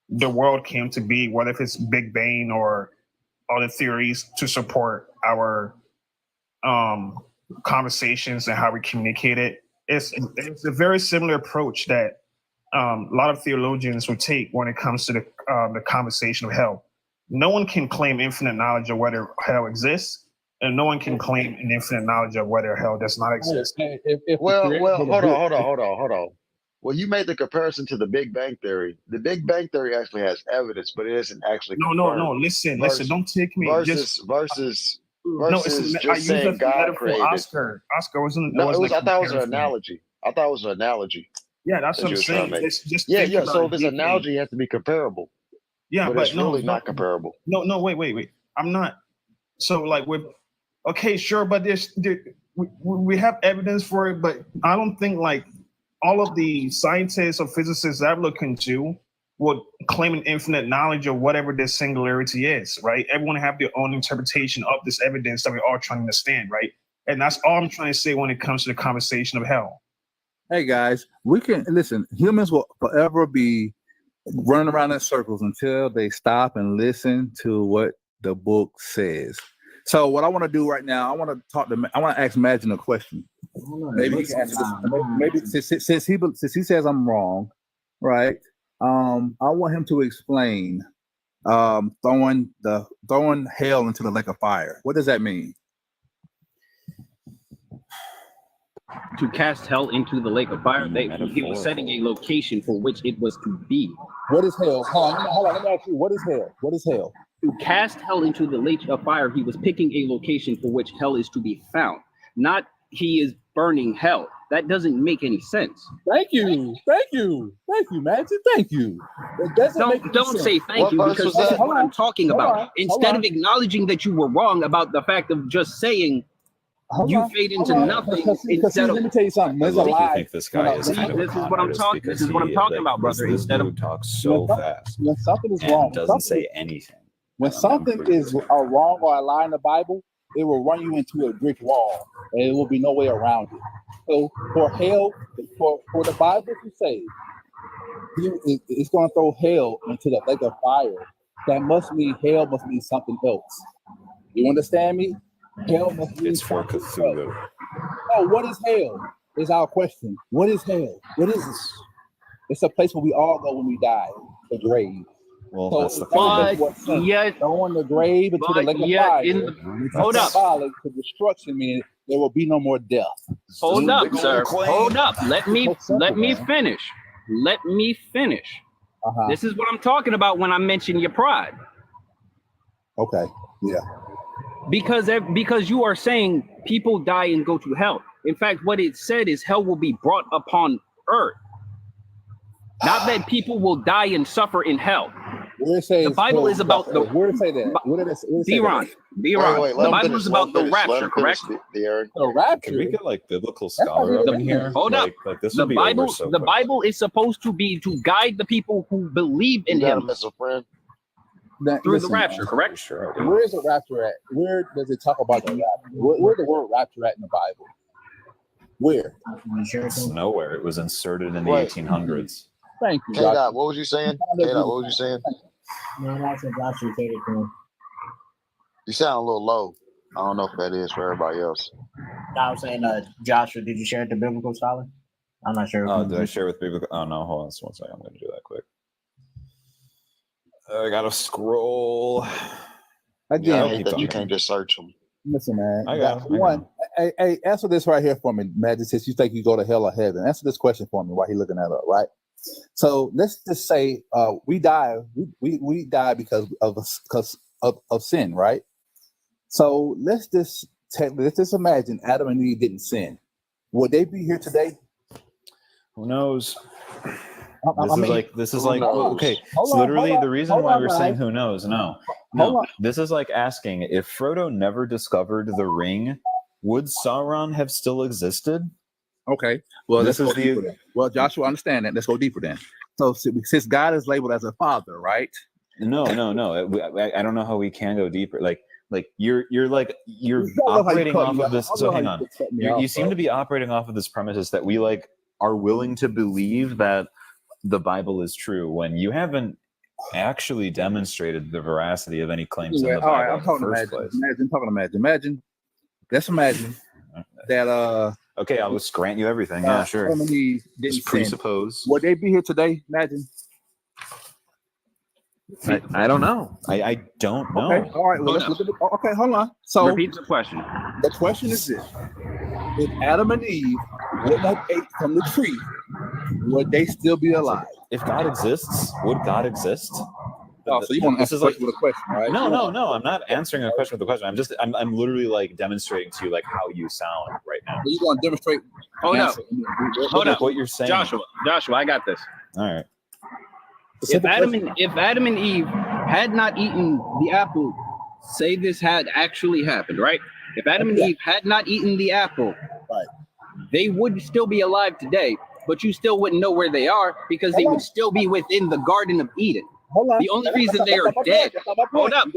the world came to be, whether if it's Big Bang or other theories to support our conversations and how we communicate it. It's a very similar approach that a lot of theologians would take when it comes to the conversation of hell. No one can claim infinite knowledge of whether hell exists, and no one can claim an infinite knowledge of whether hell does not exist. Well, hold on. Well, you made the comparison to the Big Bang Theory. The Big Bang Theory actually has evidence, but it isn't actually No. Listen. Don't take me versus just saying God created. Oscar wasn't. No, I thought it was an analogy. Yeah, that's what I'm saying. Yeah. So if it's an analogy, it has to be comparable. Yeah, but it's really not comparable. No. Wait. I'm not. So like okay, sure, but we have evidence for it, but I don't think like all of the scientists or physicists I've looked into would claim an infinite knowledge of whatever this singularity is, right? Everyone have their own interpretation of this evidence that we're all trying to understand, right? And that's all I'm trying to say when it comes to the conversation of hell. Hey guys, we can listen. Humans will forever be running around in circles until they stop and listen to what the book says. So what I want to do right now, I want to ask Imagine a question. Maybe he can answer this. Maybe since he says I'm wrong, right? I want him to explain throwing hell into the lake of fire. What does that mean? To cast hell into the lake of fire, he was setting a location for which it was to be. What is hell? Hold on. Let me ask you. What is hell? What is hell? To cast hell into the lake of fire, he was picking a location for which hell is to be found. Not he is burning hell. That doesn't make any sense. Thank you, Magic. Thank you. Don't say thank you because this is what I'm talking about. Instead of acknowledging that you were wrong about the fact of just saying you fade into nothing. Instead of, let me tell you something. There's a lie. I think this guy is kind of this is what I'm talking. This is what I'm talking about, brother. This dude talks so fast. When something is wrong, doesn't say anything. When something is wrong or a lie in the Bible, it will run you into a brick wall, and there will be no way around it. So for hell, for the Bible to say it's going to throw hell into the lake of fire, that must mean hell must mean something else. You understand me? Hell must mean it's for Cthulhu. Oh, what is hell? Is our question. What is hell? What is this? It's a place where we all go when we die, the grave. Well, so that's the thing. Throwing the grave into the lake of fire. Hold up. To destruction, meaning there will be no more death. Hold up, sir. Hold up. Let me finish. Let me finish. This is what I'm talking about when I mention your pride. Okay. Yeah. Because you are saying people die and go to hell. In fact, what it said is hell will be brought upon earth. Not that people will die and suffer in hell. The Bible is about the. Where did it say that? D-Ron. The Bible is about the rapture, correct? The rapture. Can we get like biblical scholar up in here? Hold up. Like this the Bible is supposed to be to guide the people who believe in Him through the rapture, correct? Sure. Where is the rapture at? Where does it talk about the rapture? Where's the word rapture at in the Bible? Where? It's nowhere. It was inserted in the 1800s. Thank you. K-Dot, what was you saying? K-Dot, what was you saying? No, that's a Joshua take it from. You sound a little low. I don't know if that is for everybody else. I was saying, Joshua, did you share it to Biblical Scholar? I'm not sure. Oh, did I share with Biblical? Oh no, hold on one second. I'm going to do that quick. I gotta scroll. Again, I hate that you can't just search them. Listen, man. I got one. Hey, answer this right here for me, Magic. Since you think you go to hell or heaven, answer this question for me while he's looking that up, right? So let's just say we die. We die because of sin, right? So let's just imagine Adam and Eve didn't sin. Would they be here today? Who knows? This is like okay. Hold so on, literally, hold on, the reason hold why on, we're guys. saying who knows, no. This is like asking if Frodo never discovered the ring, would Sauron have still existed? Okay. Well, This let's is go deeper then. Well, Joshua, understand that. Let's go deeper then. So since God is labeled as a father, right? No. I don't know how we can go deeper. Like you're operating off of this. So hang on. You seem to be operating off of this premises that we like are willing to believe that the Bible is true when you haven't actually demonstrated the veracity of any claims in the Bible. All right, I'm in talking the to first place. Imagine. Let's imagine that okay, I'll just grant you everything. Yeah, sure. Adam and Eve didn't just presuppose. Would they be here today? Imagine. I don't know. I don't know. Okay. All right. Well, let's look at it. Okay, hold on. So repeat the question. The question is this: if Adam and Eve would not ate from the tree, would they still be alive? If God exists, would God exist? Oh, so you want to answer with a question, right? No. I'm not answering a question with a question. I'm literally like demonstrating to you like how you sound right now. You want to demonstrate? Hold up. What you're saying, Joshua, I got this. All right. If Adam and Eve had not eaten the apple, say this had actually happened, right? If Adam and Eve had not eaten the apple, right, they would still be alive today, but you still wouldn't know where they are because they would still be within the Garden of Eden. The only reason they are dead. Hold up.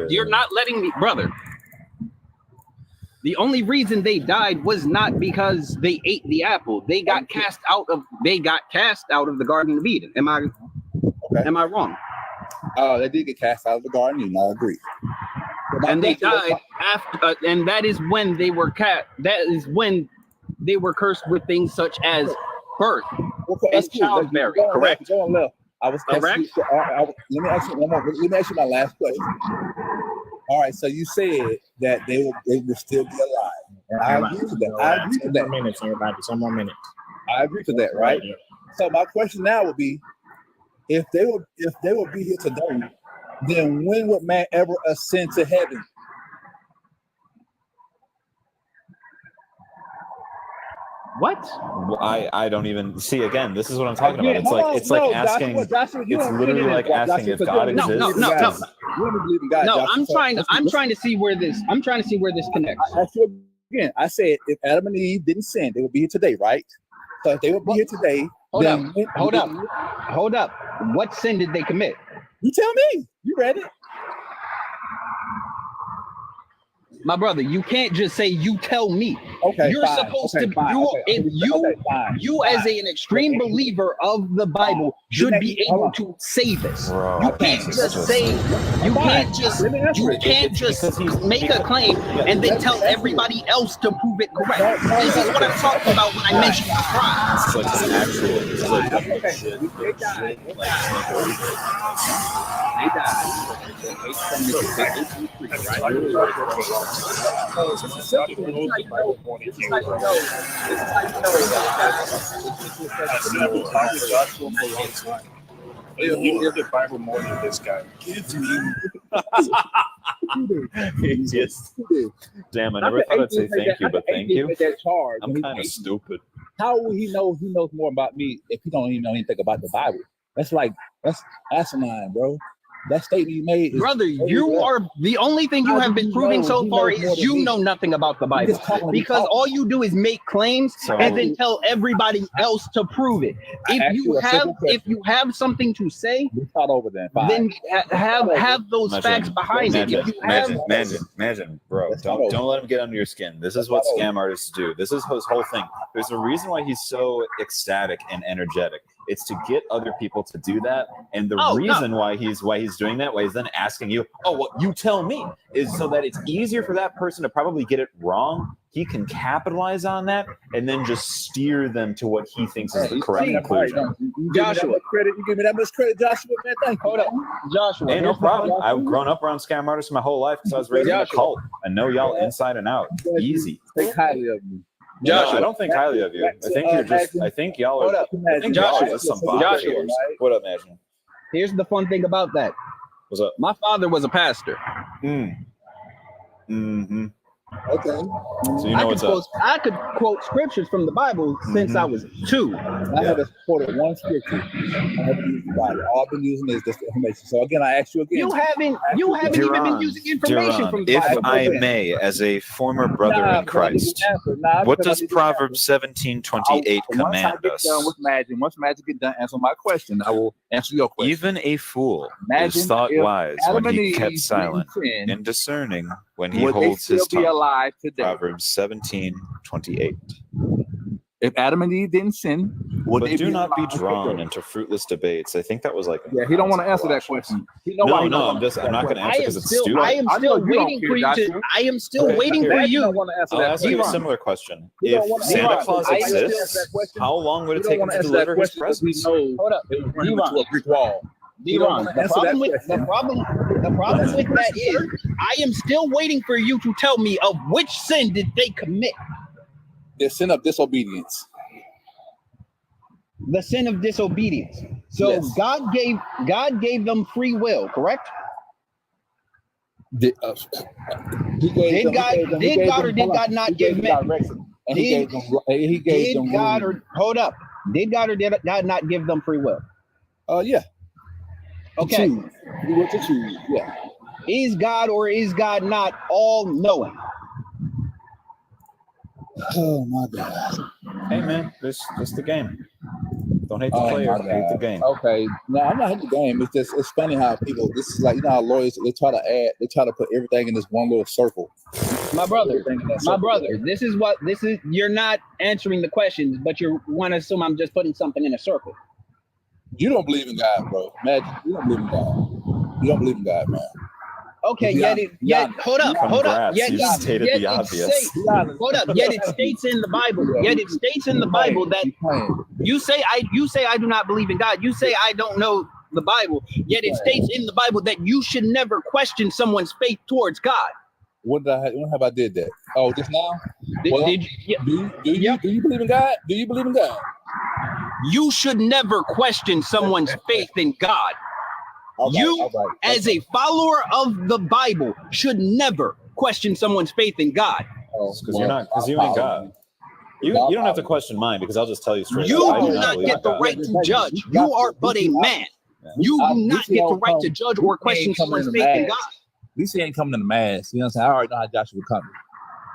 You're not letting me, brother. The only reason they died was not because they ate the apple. They got cast out of the Garden of Eden. Am I wrong? They did get cast out of the Garden of Eden. I agree. And they died after, and that is when they were cursed with things such as birth and childbearing. Correct? Going left. I was correct. Let me ask you my last question. All right, so you said that they would still be alive. And I agree to that. I agree to that. 10 more minutes, everybody. 10 more minutes. I agree to that, right? So my question now would be, if they would be here today, then when would man ever ascend to heaven? What? Well, I don't even see. Again, this is what I'm talking about. It's like asking. It's literally like asking if God exists. No. I'm trying to see where this. I'm trying to see where this connects. Again, I said if Adam and Eve didn't sin, they would be here today, right? So if they would be here today, hold up. What sin did they commit? You tell me. You read it. My brother, you can't just say you tell me. Okay, you're supposed to. You as an extreme believer of the Bible should be able to say this. Bro, you can't just say. You can't just make a claim and then tell everybody else to prove it correct. This is what I'm talking about when I mentioned the crime. It's like an actual. They died. You read the Bible more than this guy. Damn, I never thought I'd say thank you, but thank you. I'm kind of stupid. How will he know? He knows more about me if he don't even know anything about the Bible. That's asinine, bro. That statement you made is, brother, you are the only thing you have been proving so far is you know nothing about the Bible, because all you do is make claims and then tell everybody else to prove it. If you have something to say, then have those facts behind it. Imagine, bro. Don't let him get under your skin. This is what scam artists do. This is his whole thing. There's a reason why he's so ecstatic and energetic. It's to get other people to do that, and the reason why he's doing that, why he's then asking you, you tell me, is so that it's easier for that person to probably get it wrong. He can capitalize on that and then just steer them to what he thinks is the correct conclusion. Joshua, you give me that much credit, Joshua, man. Thank you. Hold up, Joshua. Hey, no problem. I've grown up around scam artists my whole life because I was raised in a cult. I know y'all inside and out. Easy. Think highly of me. Joshua, no, I don't think highly of you. I think you're just. I think y'all are. I think y'all are just some bombers. What up, Imagine? Here's the fun thing about that. What's up? My father was a pastor. Mm-hmm. Okay. So you know what's up. I could quote scriptures from the Bible since I was 2. I haven't quoted one scripture. I haven't used the Bible. All I've been using is this information. So again, I ask you again. You haven't even been using information from the if Bible. I may, as a former brother in Christ, what does Proverbs 17:28 command us? Once Magic get done answering my question, I will answer your question. Even a fool Imagine is thought if wise Adam when he and kept Eve silent, didn't sin, and discerning when he would they holds his still be tongue. alive today? Proverbs 17:28. If Adam and Eve didn't sin, would But they do not be alive drawn today? into fruitless debates. I think that was like. Yeah, he don't want to answer that question. I'm not going to answer because it's stupid. I am still waiting for you to. I am still waiting for you. I'll ask you a similar question. If Santa Claus exists, how long would it take him to deliver his presents? Hold up, to a brick wall. D-Ron, the problem with that is I am still waiting for you to tell me of which sin did they commit. The sin of disobedience. The sin of disobedience. So Yes. God gave them free will, correct? Did God or did God not give men? Did God or did God not give them free will? Yeah. Okay. You were to choose. Yeah. Is God or is God not all knowing? Oh my God. Hey man, this the game. Don't hate the player, hate the game. Okay. No, I'm not hating the game. It's funny how people, this is like, you know how lawyers, they try to put everything in this one little circle. My brother, you're not answering the questions, but you want to assume I'm just putting something in a circle. You don't believe in God, bro. Imagine, you don't believe in God. You don't believe in God, man. Okay, hold up. Yet you stated the obvious. Hold up. Yet it states in the Bible. Yet it states in the Bible that you say I do not believe in God. You say I don't know the Bible. Yet it states in the Bible that you should never question someone's faith towards God. When have I did that? Oh, just now? Do you believe in God? Do you believe in God? You should never question someone's faith in God. As a follower of the Bible, should never question someone's faith in God. Because you ain't God. You don't have to question mine because I'll just tell you straight. You do not get the right to judge. You are but a man. You do not get the right to judge or question someone's faith in God. At least he ain't coming in the mass. You know what I'm saying? I already know how Joshua was coming.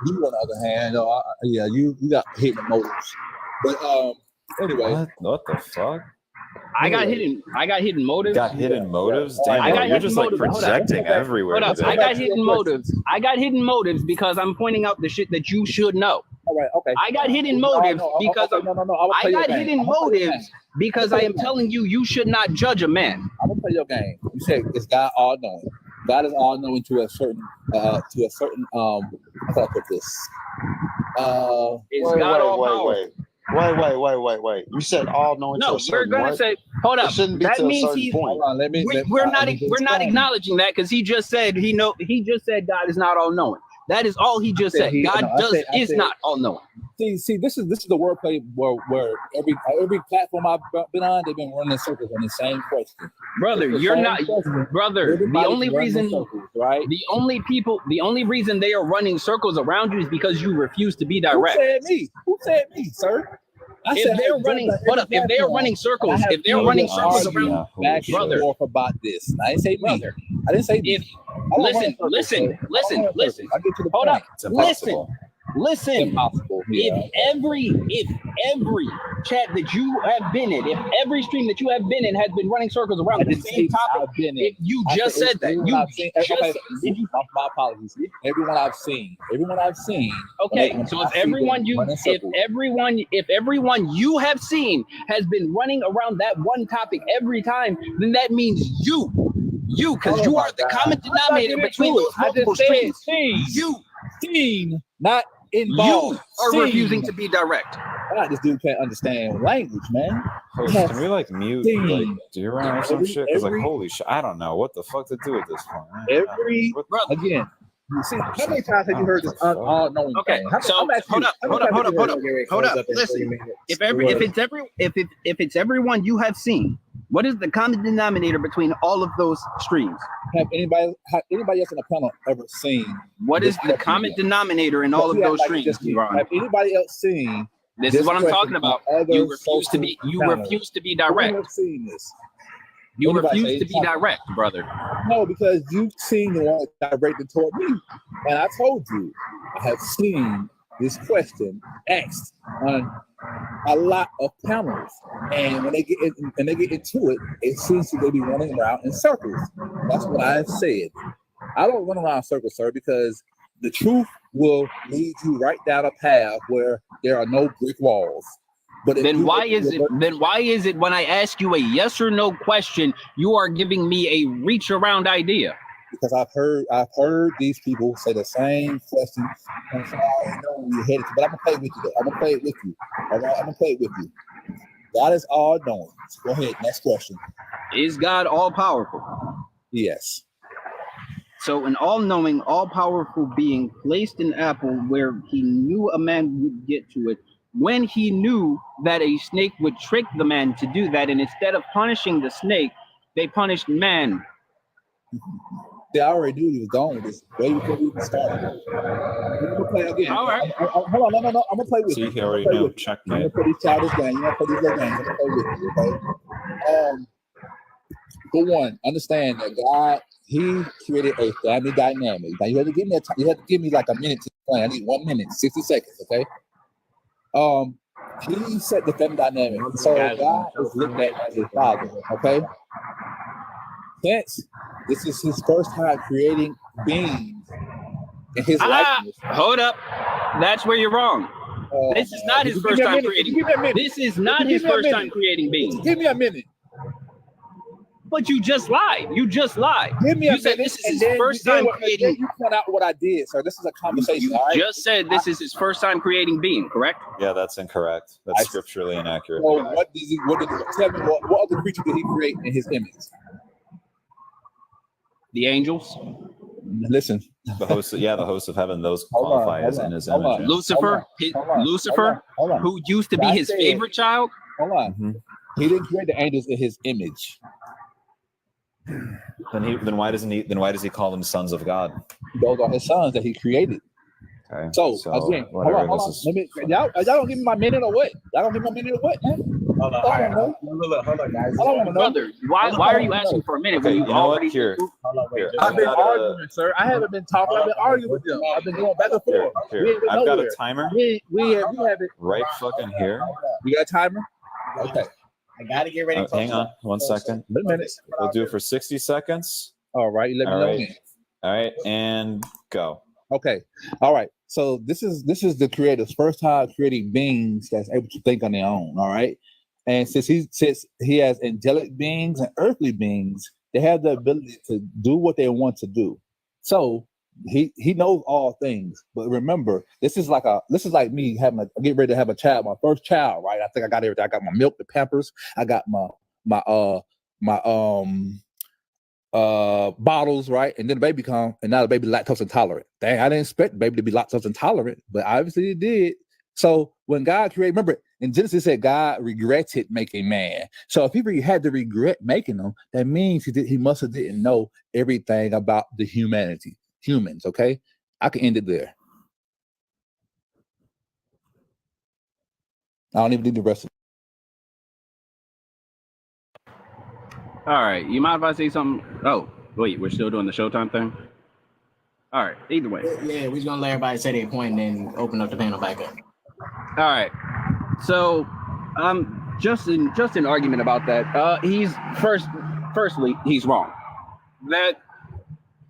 You, on the other hand, you got hidden motives. But anyway, what the fuck? I got hidden motives. Got hidden motives? Damn, I got you're just like projecting everywhere. Hold up. I got hidden motives. I got hidden motives because I'm pointing out the shit that you should know. All right, okay. I got hidden motives because I got hidden motives because I am telling you you should not judge a man. I'm gonna play your game. You say is God all knowing? God is all knowing to a certain how can I put this? Is God all powerful? Wait. You said all knowing to a certain we're gonna say, hold up. That means he's point. We're not acknowledging that because he just said he just said God is not all knowing. That is all he just said. God is not all knowing. See, this is the wordplay where every platform I've been on, they've been running circles on the same question. Brother, you're not brother. The only reason, right? The only reason they are running circles around you is because you refuse to be direct. Who said me, sir? If they're running circles around, brother, about this. I didn't say brother. I didn't say if. Listen. I get to the Hold point. up. Listen. If every chat that you have been in, if every stream that you have been in has been running circles around the same topic, if you just said that, my apologies. Everyone I've seen. Okay, so if everyone you have seen has been running around that one topic every time, then that means you, because you are the common denominator between those multiple streams. Seen, not involved. You are refusing to be direct. God, this dude can't understand language, man. Can we like mute like D-Ron or some shit? Because like holy shit, I don't know what the fuck to do at this point. Again. You see, how many times have you heard this all-knowing thing? Hold up. Listen, if it's everyone you have seen What is the common denominator between all of those streams? Have anybody else on the panel ever seen? What is the common denominator in all of those streams? Have anybody else seen? This is what I'm talking about. You refuse to be. You refuse to be direct. I've seen this. You refuse to be direct, brother. No, because you've seen the one directed toward me, and I told you I have seen this question asked on a lot of panels, and when they get into it, it seems to they be running around in circles. That's what I've said. I don't run around in circles, sir, because the truth will lead you right down a path where there are no brick walls. But then why is it when I ask you a yes or no question, you are giving me a reach around idea? Because I've heard these people say the same question, and so I know where you're headed to. But I'm gonna play with you. I'm gonna play it with you. All right, I'm gonna play it with you. God is all knowing. So go ahead. Next question. Is God all powerful? Yes. So an all-knowing, all-powerful being placed an apple where he knew a man would get to it, when he knew that a snake would trick the man to do that, and instead of punishing the snake, they punished man. They already knew he was gone with this way before we even started. I'm gonna play again. All right. Hold on, no. I'm gonna play with you. He already knew. Checkmate. I'm gonna play these childish games. I'm gonna play these little games. I'm gonna play with you, okay? For one, understand that God, He created a family dynamic. Now you have to give me you have to give me like a minute to explain. I need 1 minute, 60 seconds, okay? He set the family dynamic. So God is looked at as a father, okay? Since this is his first time creating beings in his likeness. Hold up. That's where you're wrong. This is not his first time creating. This is not his first time creating beings. Give me a minute. But you just lied. You just lied. Give me a minute. This is his first time creating. You point out what I did, sir. This is a conversation. You just said this is his first time creating being, correct? Yeah, that's incorrect. That's scripturally inaccurate. So tell me what other creature did he create in his image? The angels. Listen. The host of heaven, those qualify as in his image. Lucifer, who used to be his favorite child. Hold on. Mm-hmm. He didn't create the angels in his image. Then why does he call them sons of God? Those are his sons that he created. Okay. So again, hold on. Y'all don't give me my minute or what? Y'all don't give me my minute or what, man? Hold on, guys. I don't want to know. Brother, why are you asking for a minute? Okay, you know what? Here. I've been arguing, sir. I haven't been talking. I've been arguing with them. I've been going back and forth. Here. I've got a timer. We have it right fucking here. You got a timer? Okay. I gotta get ready. Hang on 1 second. A minute. We'll do it for 60 seconds. All right. Let me know. All right, and go. Okay. All right. So this is the creator's first time creating beings that's able to think on their own. All right. And since he has angelic beings and earthly beings, they have the ability to do what they want to do. So he knows all things. But remember, this is like me getting ready to have a child, my first child, right? I think I got everything. I got my milk, the Pampers, I got my bottles, right? And then the baby come, and now the baby lactose intolerant. Dang, I didn't expect the baby to be lactose intolerant, but obviously it did. So when God created, remember in Genesis it said God regretted making man. So if he had to regret making them, that means he must have didn't know everything about the humans. Okay, I can end it there. I don't even need the rest of it. All right, you mind if I say something? Oh, wait, we're still doing the Showtime thing? All right, either way. Yeah, we're just gonna let everybody say their point and then open up the panel back up. All right. So just an argument about that. Firstly, he's wrong. That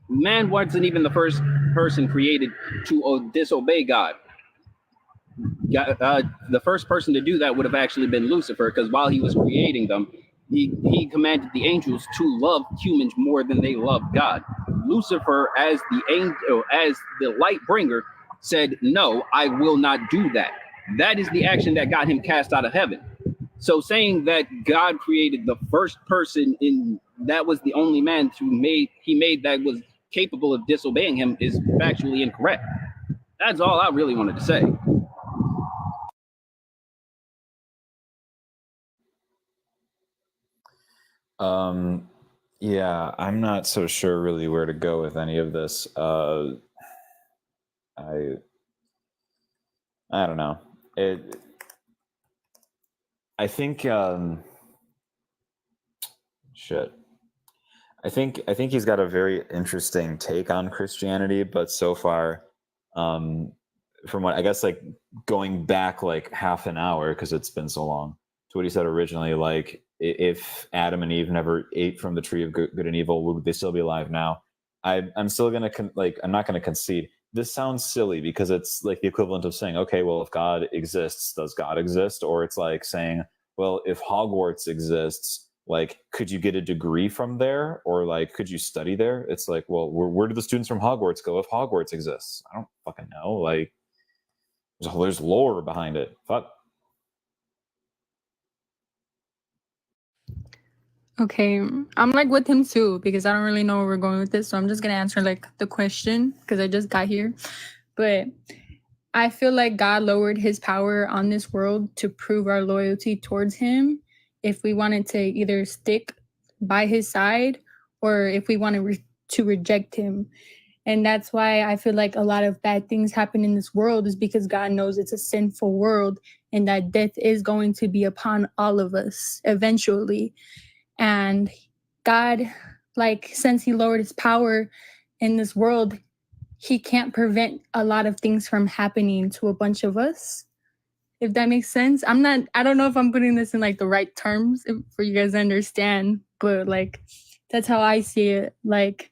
man wasn't even the first person created to disobey God. The first person to do that would have actually been Lucifer, because while he was creating them, he commanded the angels to love humans more than they loved God. Lucifer, as the light bringer, said, "No, I will not do that." That is the action that got him cast out of heaven. So saying that God created the first person that was the only man he made that was capable of disobeying him is factually incorrect. That's all I really wanted to say. Yeah, I'm not so sure really where to go with any of this. I don't know. I think shit. I think he's got a very interesting take on Christianity, but so far, from what I guess, like going back like half an hour because it's been so long to what he said originally, like if Adam and Eve never ate from the tree of good and evil, would they still be alive now? I'm still gonna I'm not gonna concede. This sounds silly because it's like the equivalent of saying, okay, well, if God exists, does God exist? Or it's like saying, well, if Hogwarts exists, like, could you get a degree from there, or like, could you study there? It's like, well, where do the students from Hogwarts go if Hogwarts exists? I don't fucking know. Like, there's lore behind it. Fuck. Okay, I'm like with him too because I don't really know where we're going with this, so I'm just gonna answer like the question because I just got here. But I feel like God lowered his power on this world to prove our loyalty towards him if we wanted to either stick by his side or if we wanted to reject him. And that's why I feel like a lot of bad things happen in this world is because God knows it's a sinful world and that death is going to be upon all of us eventually. And God, like, since he lowered his power in this world, he can't prevent a lot of things from happening to a bunch of us, if that makes sense. I don't know if I'm putting this in like the right terms for you guys to understand, but like, that's how I see it. Like,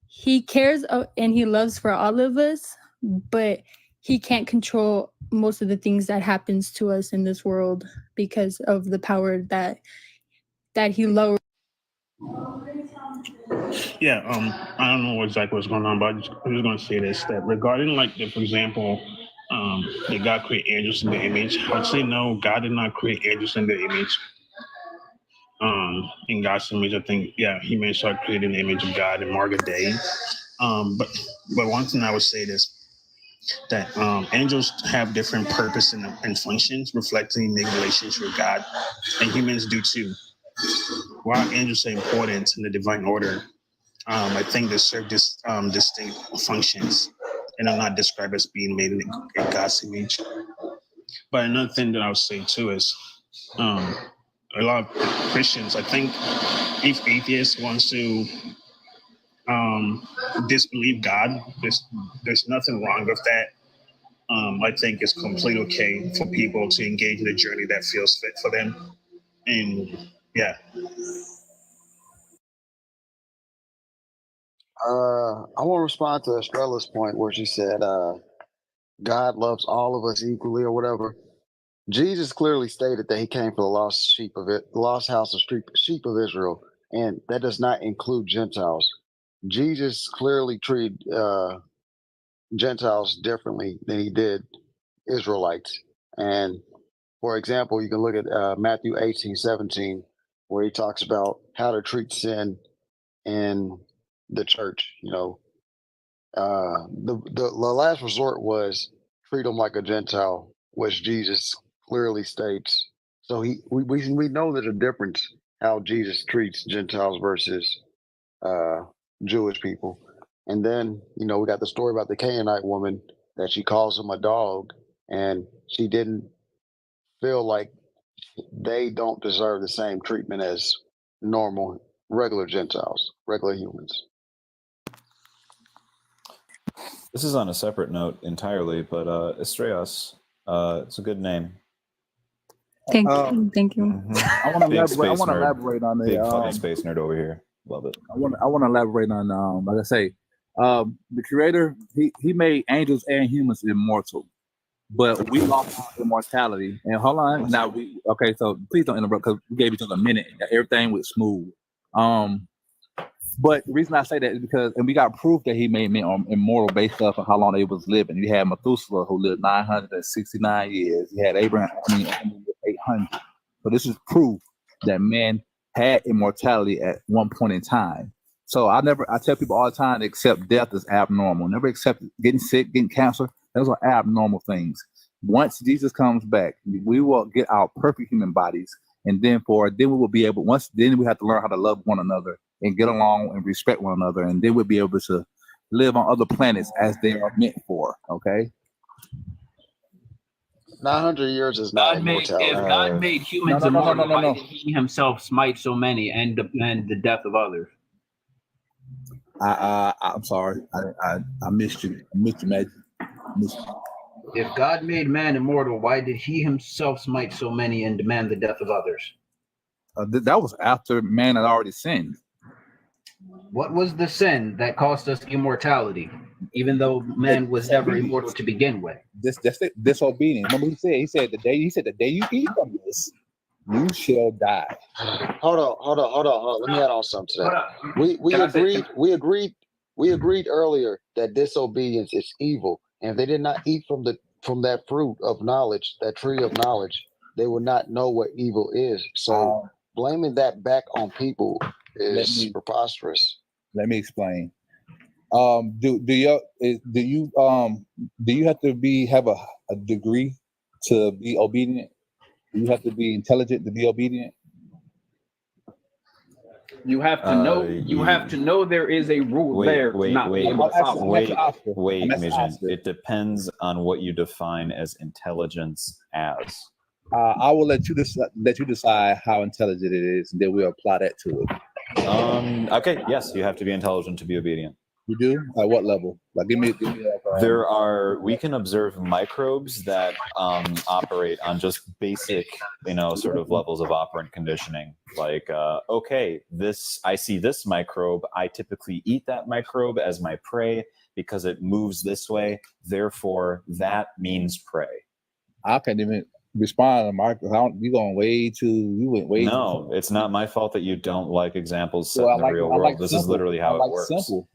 he cares and he loves for all of us, but he can't control most of the things that happens to us in this world because of the power that he lowered. Yeah, I don't know exactly what's going on, but I'm just going to say this: that regarding, like, for example, did God create angels in the image? I would say no. God did not create angels in the image. In God's image, I think, yeah, He may start creating the image of God in Margaret Day. But one thing I would say is that angels have different purpose and functions, reflecting the relationship with God, and humans do too. While angels are important in the divine order, I think they serve distinct functions and are not described as being made in God's image. But another thing that I would say too is a lot of Christians, I think, if atheists wants to disbelieve God, there's nothing wrong with that. I think it's completely okay for people to engage in a journey that feels fit for them. And yeah. I want to respond to Estrella's point where she said, God loves all of us equally or whatever. Jesus clearly stated that he came for the lost sheep of it, the lost house of sheep of Israel, and that does not include Gentiles. Jesus clearly treated Gentiles differently than he did Israelites. And for example, you can look at Matthew 18:17, where he talks about how to treat sin in the church. You know, the last resort was treat them like a Gentile, which Jesus clearly states. So we know there's a difference how Jesus treats Gentiles versus Jewish people. And then, you know, we got the story about the Canaanite woman that she calls him a dog, and she didn't feel like they don't deserve the same treatment as normal, regular Gentiles, regular humans. This is on a separate note entirely, but Estrellas, it's a good name. Thank you. I want to elaborate on the big fucking space nerd over here. Love it. I want to elaborate on like I say, the Creator he made angels and humans immortal, but we lost our immortality. And hold on, now so please don't interrupt because we gave each other a minute. Everything was smooth. But the reason I say that is because, and we got proof that he made men immortal based off of how long they was living. You had Methuselah who lived 969 years. You had Abraham, 800. So this is proof that man had immortality at one point in time. So I tell people all the time, accept death as abnormal. Never accept getting sick, getting cancer. Those are abnormal things. Once Jesus comes back, we will get our perfect human bodies and then we will be able. Then we have to learn how to love one another and get along and respect one another, and then we'll be able to live on other planets as they are meant for. Okay. 900 years is not immortality. If God made humans immortal, why did He Himself smite so many and the death of others? I'm sorry. I missed you. I missed you, Magic. If God made man immortal, why did He Himself smite so many and demand the death of others? That was after man had already sinned. What was the sin that cost us immortality, even though man was never immortal to begin with? Disobedience. Remember, he said the day you eat from this, you shall die. Hold on. Let me add on something to that. We agreed earlier that disobedience is evil, and if they did not eat from that fruit of knowledge, that tree of knowledge, they would not know what evil is. So blaming that back on people is preposterous. Let me explain. Do you have to have a degree to be obedient? Do you have to be intelligent to be obedient? You have to know. You have to know there is a rule there. Wait, Mission. It depends on what you define as intelligence as. I will let you decide how intelligent it is, and then we'll apply that to it. Okay. Yes, you have to be intelligent to be obedient. You do? At what level? Like, give me. We can observe microbes that operate on just basic, sort of levels of operant conditioning. Like, I see this microbe. I typically eat that microbe as my prey because it moves this way. Therefore, that means prey. I can't even respond, Mark. You went way too. No, it's not my fault that you don't like examples set in the real world. This is literally how it works. Simple.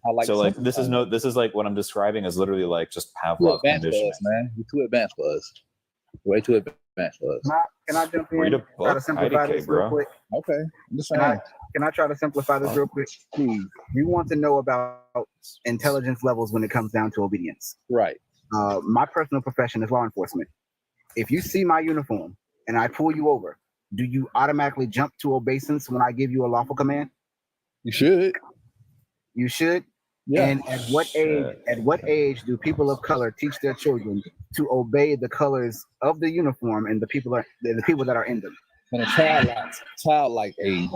This is like what I'm describing is literally like just Pavlov conditioning. Man, you're too advanced for us. Way too advanced for us. Can I jump in? Try to simplify this real quick. Okay, I'm just saying. Can I try to simplify this real quick? Please. You want to know about intelligence levels when it comes down to obedience, right? My personal profession is law enforcement. If you see my uniform and I pull you over, do you automatically jump to obeisance when I give you a lawful command? You should. You should. Yeah. And at what age do people of color teach their children to obey the colors of the uniform and the people that are in them? In a childlike age.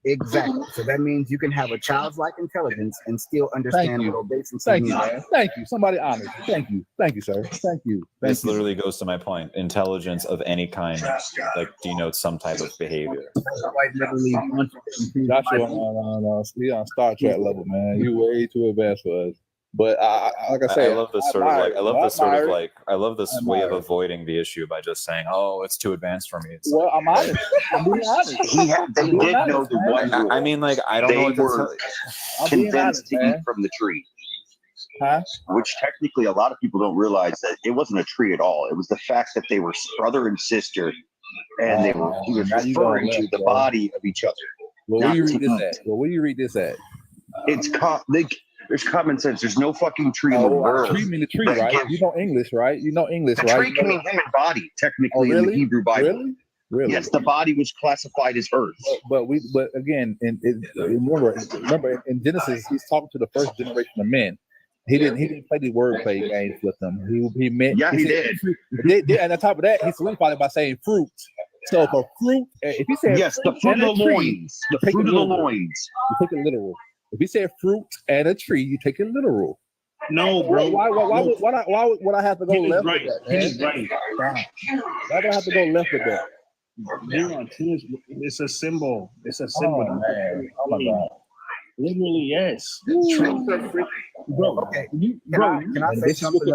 Exactly. So that means you can have a childlike intelligence and still understand what obeisance means. Thank you. Somebody honest. Thank you, sir. Thank you. This literally goes to my point. Intelligence of any kind denotes some type of behavior. Joshua, no. We on Star Trek level, man. You way too advanced for us. But like I say, I love this I love this way of avoiding the issue by just saying, "Oh, it's too advanced for me." Well, I'm honest. I'm being honest. They did know the one rule. I mean, like, I don't know what to tell you. Convinced to eat from the tree. Huh? Which technically a lot of people don't realize that it wasn't a tree at all. It was the fact that they were brother and sister, and he was referring to the body of each other. Where do you read this at? There's common sense. There's no fucking tree in the world. Tree mean the tree, right? You know English, right? The tree can mean human body, technically, in the Hebrew Bible. Really? Yes, the body was classified as earth. But again, remember in Genesis, he's talking to the first generation of men. He didn't play the wordplay games with them. He meant. Yeah, he did. And on top of that, he solidified it by saying fruit. So for fruit, if he said yes, the fruit of the loins, the fruit of the loins, you take it literal. If you say fruit and a tree, you take it literal. No, bro. Why would I have to go left with that? He's right. Why do I have to go left with that? It's a symbol. It's a symbol. Oh, man. Oh my God. Literally, yes. Bro, okay. Can I say something you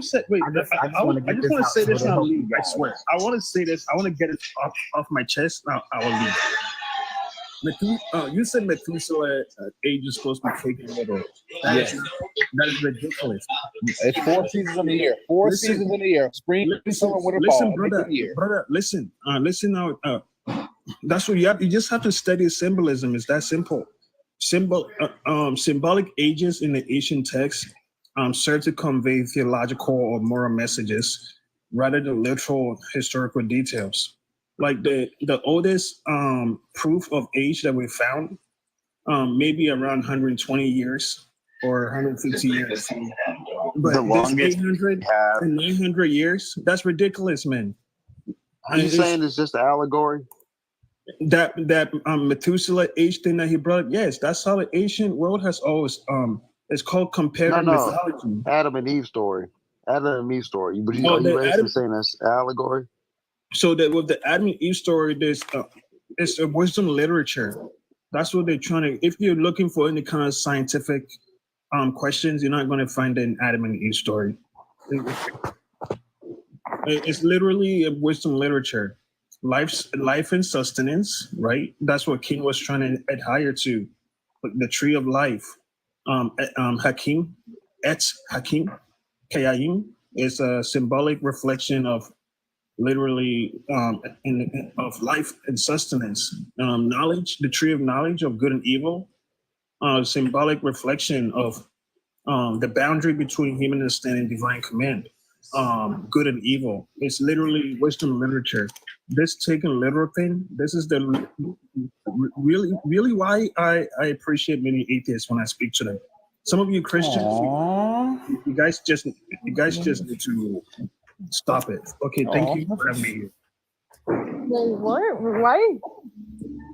said wait. I just want to say this and I'll leave. I swear. I want to say this. I want to get it off my chest. Now I will leave. You said Methuselah age is supposed to be taken little. That is ridiculous. It's 4 seasons in the year. Seasons in the year. Spring, summer, winter, fall. Brother, listen now. That's what you have. You just have to study symbolism. It's that simple. Symbolic ages in the ancient text serve to convey theological or moral messages rather than literal historical details. like the oldest proof of age that we found, maybe around 120 years or 150 years. But the this longest 800 and 900 years, that's ridiculous, man. Are you saying it's just an allegory? That Methuselah age thing that he brought up, yes, that's how the ancient world has always it's called comparative mythology. Adam and Eve story. Adam and Eve story. Are you basically saying that's allegory? So that with the Adam and Eve story, there's it's a wisdom literature. That's what they're trying to. If you're looking for any kind of scientific questions, you're not going to find it in Adam and Eve story. It's literally a wisdom literature. Life and sustenance, right? That's what King was trying to adhere to. The tree of life. Hakim, Hakim, Kayayim is a symbolic reflection of literally of life and sustenance. Knowledge, the tree of knowledge of good and evil, symbolic reflection of the boundary between human understanding and divine command. Good and evil. It's literally wisdom literature. This taken literal thing, this is the really why I appreciate many atheists when I speak to them. Some of you Christians, you guys just need to stop it. Okay, thank you for having me here. What? Why?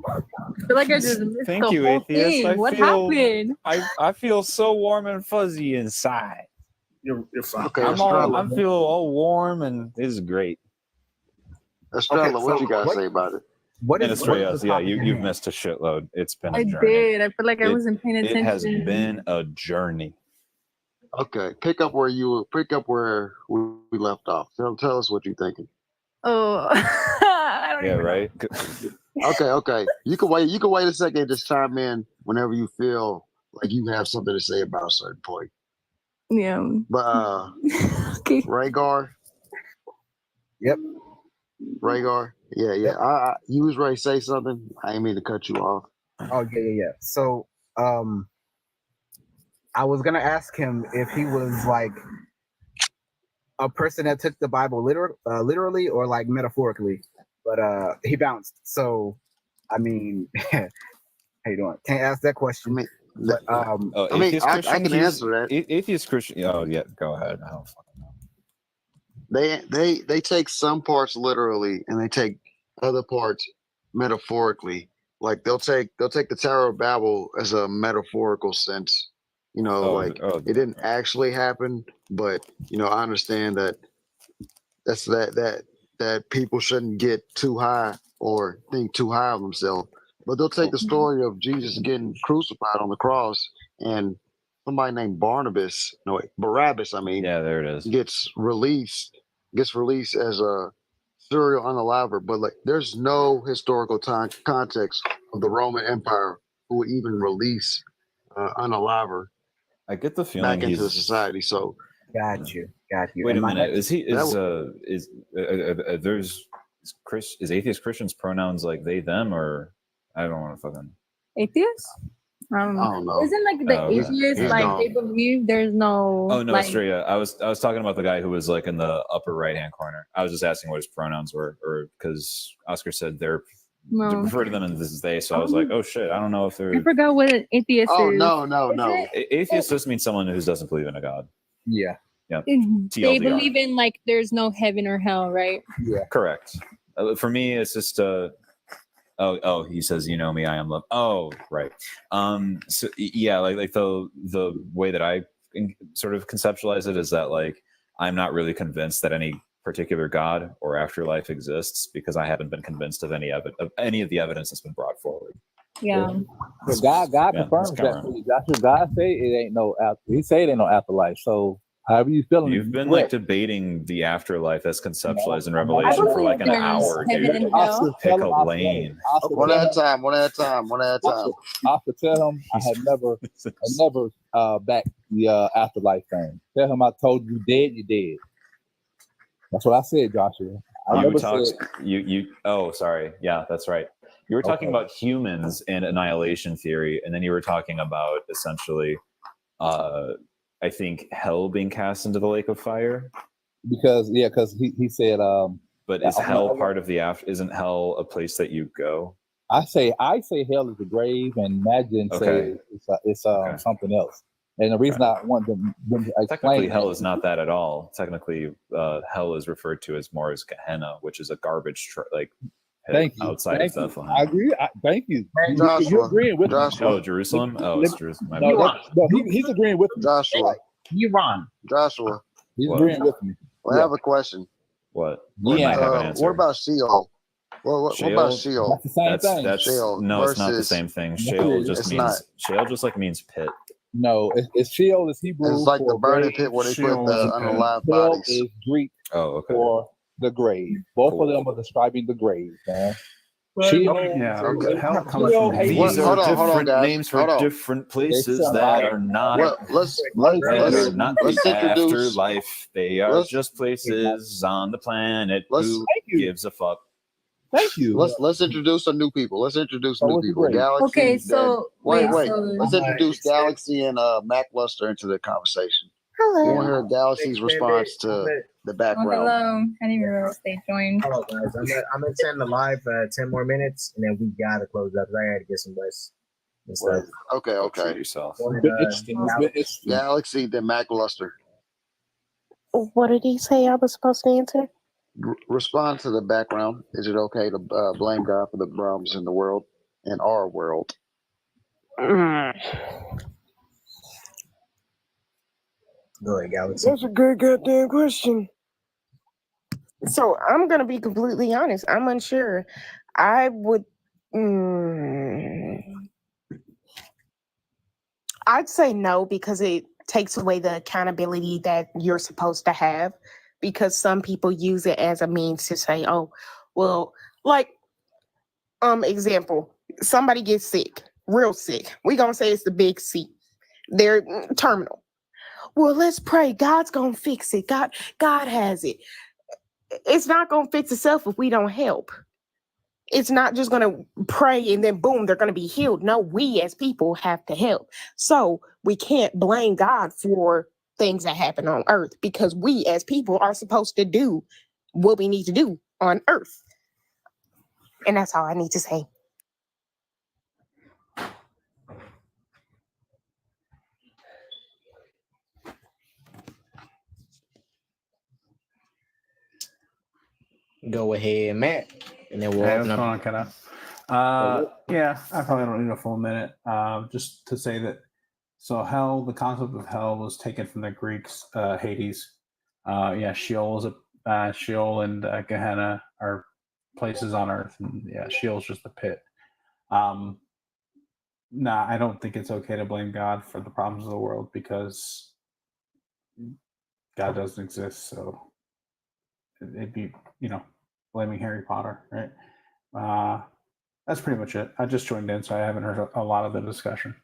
I feel like I just missed Thank the you, whole atheist. thing. What happened? I feel so warm and fuzzy inside. You're fine. Okay, I feel all warm and this is great. Estrella, what you guys say about it? You've missed a shitload. It's been a journey. I did. I feel like I wasn't paying attention. It has been a journey. Okay, pick up where we left off. Tell us what you're thinking. Oh, I don't even right. Okay. You can wait a second. Just chime in whenever you feel like you have something to say about a certain point. Yeah. But okay. Rhaegar. Yep. Rhaegar. Yeah. Yep. You was ready to say something. I didn't mean to cut you off. Oh yeah. So I was gonna ask him if he was like a person that took the Bible literally or like metaphorically, but he bounced. So I mean, how you doing? Can't ask that question. But I can answer that. Atheist Christian. Oh yeah, go ahead. I don't fucking know. They take some parts literally and they take other parts metaphorically. Like they'll take the Tower of Babel as a metaphorical sense. It didn't actually happen, but I understand that people shouldn't get too high or think too high of themselves. But they'll take the story of Jesus getting crucified on the cross and somebody named Barabbas, I mean, yeah, there it is, gets released as a serial unaliver. But like, there's no historical context of the Roman Empire who would even release unaliver. I get the feeling back into the society. So got you. Wait a minute. Is atheist Christians pronouns like they them, or I don't want to fucking atheist? I don't know. Isn't like the atheists they believe there's no? Oh no, straight up. I was talking about the guy who was like in the upper right hand corner. I was just asking what his pronouns were, or because Oscar said they refer to them as this is they. So I was like, oh shit, I don't know if they're. I forgot what an atheist is. Oh no. Atheist just means someone who doesn't believe in a god. Yeah. Yeah. They believe in like there's no heaven or hell, right? Yeah. Correct. For me, it's just Oh, he says, "You know me, I am love." Oh, right. So yeah, like the way that I sort of conceptualize it is that like I'm not really convinced that any particular God or afterlife exists because I haven't been convinced of any of the evidence that's been brought forward. Yeah. So God confirms that. That's what God say. It ain't no after. He say it ain't no afterlife. So however you feeling, you've been like debating the afterlife as conceptualized in Revelation for like an hour, dude. Pick a lane. One at a time. I could tell him I had never backed the afterlife thing. Tell him I told you dead, you dead. That's what I said, Joshua. Oh, sorry. Yeah, that's right. You were talking about humans and annihilation theory, and then you were talking about essentially I think hell being cast into the lake of fire. Because he said But is hell part of the after? Isn't hell a place that you go? I say hell is the grave, and Imagine say it's something else. And the reason I want them to explain technically hell is not that at all. Technically, hell is referred to as more as Gehenna, which is a garbage outside of Bethlehem. I agree. Thank you. You're agreeing with me. Oh, Jerusalem. It's Jerusalem. He's agreeing with me. Joshua. Joshua. He's agreeing with me. Well, I have a question. What? What about Sheol? What about Sheol? That's the same thing. That's no, it's not the same thing. Sheol just means Sheol just means pit. No, it's Sheol is Hebrew. It's like the burning pit where they put the unalive bodies. Sheol is Greek for the grave. Both of them are describing the grave, man. These are different names for different places that are not. Let's the afterlife. They are just places on the planet. Who gives a fuck? Thank you. Let's introduce some new people. Let's introduce new people. Galaxy. Okay, so wait. Let's introduce Galaxy and Mac Luster into the conversation. Hello. You want to hear Galaxy's response to the background? Hello. I didn't even realize they joined. Hello, guys. I'm gonna extend the live 10 more minutes, and then we gotta close up. I gotta get some rest and stuff. Okay. Yourself. Galaxy, then Mac Luster. What did he say I was supposed to answer? Respond to the background. Is it okay to blame God for the problems in the world, in our world? Go ahead, Galaxy. That's a good goddamn question. So I'm gonna be completely honest. I'm unsure. I would. I'd say no, because it takes away the accountability that you're supposed to have. Because some people use it as a means to say, "Oh, well," like, example, somebody gets sick, real sick. We gonna say it's the big C. They're terminal. Well, let's pray. God's gonna fix it. God has it. It's not gonna fix itself if we don't help. It's not just gonna pray and then boom, they're gonna be healed. No, we as people have to help. So we can't blame God for things that happen on earth, because we as people are supposed to do what we need to do on earth. And that's all I need to say. Go ahead, Matt, and then we'll open up. Yeah, I probably don't need a full minute. Just to say that, so hell, the concept of hell was taken from the Greeks, Hades. Sheol and Gehenna are places on earth, and Sheol's just a pit. I don't think it's okay to blame God for the problems of the world, because God doesn't exist. So it'd be, blaming Harry Potter, right? That's pretty much it. I just joined in, so I haven't heard a lot of the discussion.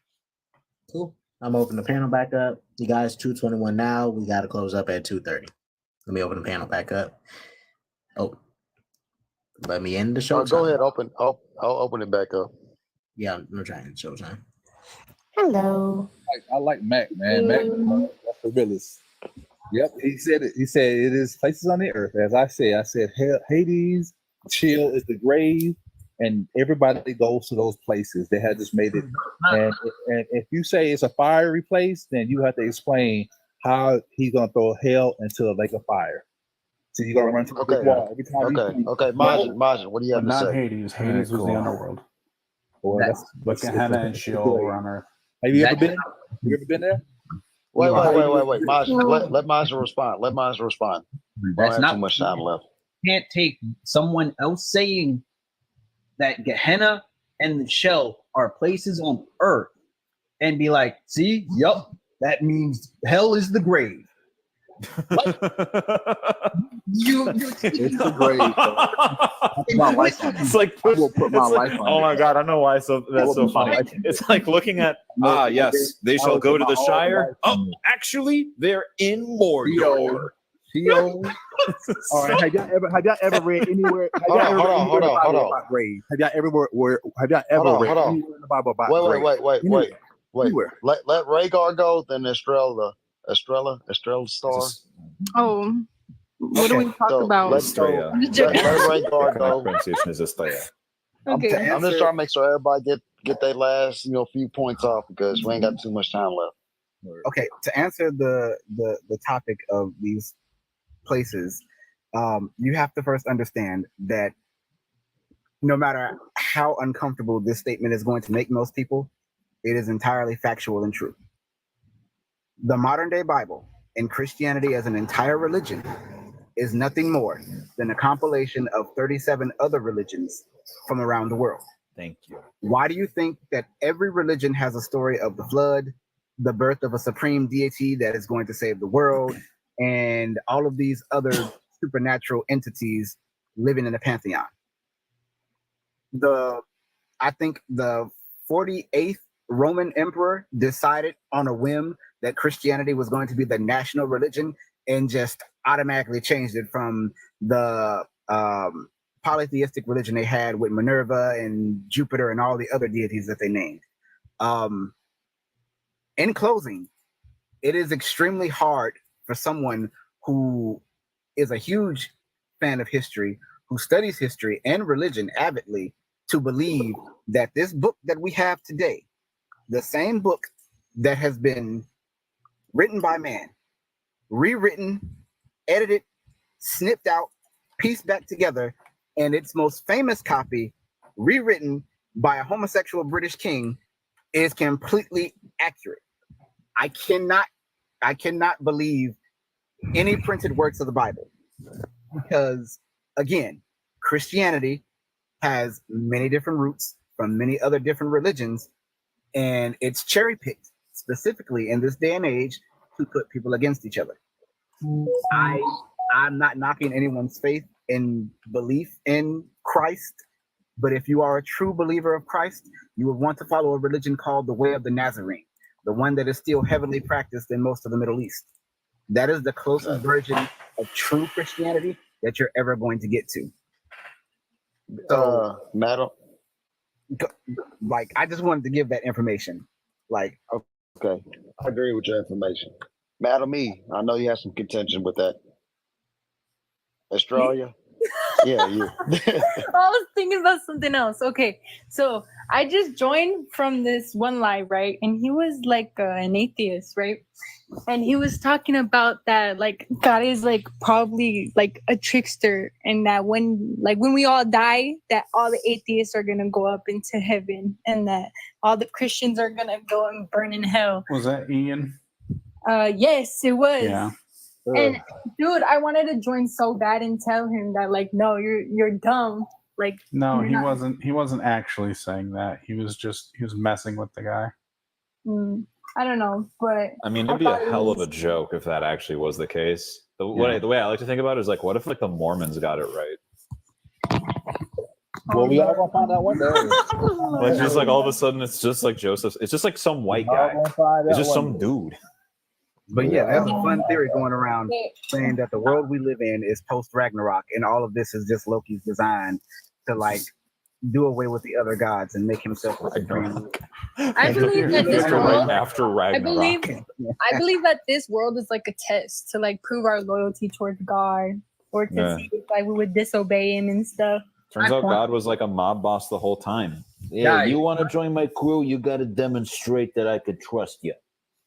Cool. I'm open the panel back up. You guys, 2:21 now. We got to close up at 2:30. Let me open the panel back up. Oh, let me end the show. Go ahead. I'll open it back up. Yeah, I'm trying to show time. Hello. I like Mac, man. Mac, that's the realest. Yep, he said it. He said it is places on the earth. As I said Hades, Sheol is the grave, and everybody goes to those places. They had just made it. And if you say it's a fiery place, then you have to explain how he's gonna throw hell into a lake of fire. So you're gonna run to the big wall every time. Okay. Majin, what do you have to say? Not Hades. Hades was the underworld. But Gehenna and Sheol were on earth. Have you ever been? You ever been there? Wait. Majin, let Majin respond. That's don't not have too much time left. Can't take someone else saying that Gehenna and the Sheol are places on earth and be like, see, yup, that means hell is the grave. It's the grave. It's like oh my god, I know why. So that's so funny. It's like looking at yes, they shall go to the Shire. Oh, actually, they're in Mordor. All right. Have y'all ever read anywhere? Hold on. Have y'all ever read anywhere in the Bible about grave? Wait. Let Rhaegar go, then Estrella Star. Oh, What do we talk about? Estrella. I'm just joking. Let Ray Guard The correct go. pronunciation is Estrella. Okay. I'm just trying to make sure everybody get their last few points off because we ain't got too much time left. Okay, to answer the topic of these places, you have to first understand that no matter how uncomfortable this statement is going to make most people, it is entirely factual and true. The modern day Bible and Christianity as an entire religion is nothing more than a compilation of 37 other religions from around the world. Thank you. Why do you think that every religion has a story of the flood, the birth of a supreme deity that is going to save the world, and all of these other supernatural entities living in the pantheon? I think the 48th Roman emperor decided on a whim that Christianity was going to be the national religion and just automatically changed it from the polytheistic religion they had with Minerva and Jupiter and all the other deities that they named. In closing, it is extremely hard for someone who is a huge fan of history, who studies history and religion avidly, to believe that this book that we have today, the same book that has been written by man, rewritten, edited, snipped out, pieced back together, and its most famous copy, rewritten by a homosexual British king, is completely accurate. I cannot believe any printed works of the Bible, because again, Christianity has many different roots from many other different religions, and it's cherry picked specifically in this day and age to put people against each other. I'm not knocking anyone's faith and belief in Christ, but if you are a true believer of Christ, you would want to follow a religion called the Way of the Nazarene, the one that is still heavily practiced in most of the Middle East. That is the closest version of true Christianity that you're ever going to get to. So, Madam, like, I just wanted to give that information. Like, okay, I agree with your information. Madam E, I know you have some contention with that. Australia? Yeah, you. I was thinking about something else. Okay, so I just joined from this one live, right? And he was like an atheist, right? And he was talking about that, like, God is like probably like a trickster, and that when we all die, that all the atheists are gonna go up into heaven, and that all the Christians are gonna go and burn in hell. Was that Ian? Yes, it was. Yeah. And dude, I wanted to join so bad and tell him that, like, no, you're dumb. Like, No, you're he not. wasn't. He wasn't actually saying that. He was messing with the guy. I don't know, but I mean, it'd be a hell of a joke if that actually was the case. The way I like to think about it is like, what if like the Mormons got it right? Well, we all gonna find out one day. Like just like all of a sudden, it's just like Joseph. It's just like some white guy. It's just some dude. But yeah, there's a fun theory going around saying that the world we live in is post Ragnarok, and all of this is just Loki's design to like do away with the other gods and make himself the supreme. I believe that this world, after Ragnarok. I believe that this world is like a test to like prove our loyalty towards God, or to see if like we would disobey Him and stuff. Turns out God was like a mob boss the whole time. Yeah, you want to join my crew? You got to demonstrate that I could trust you.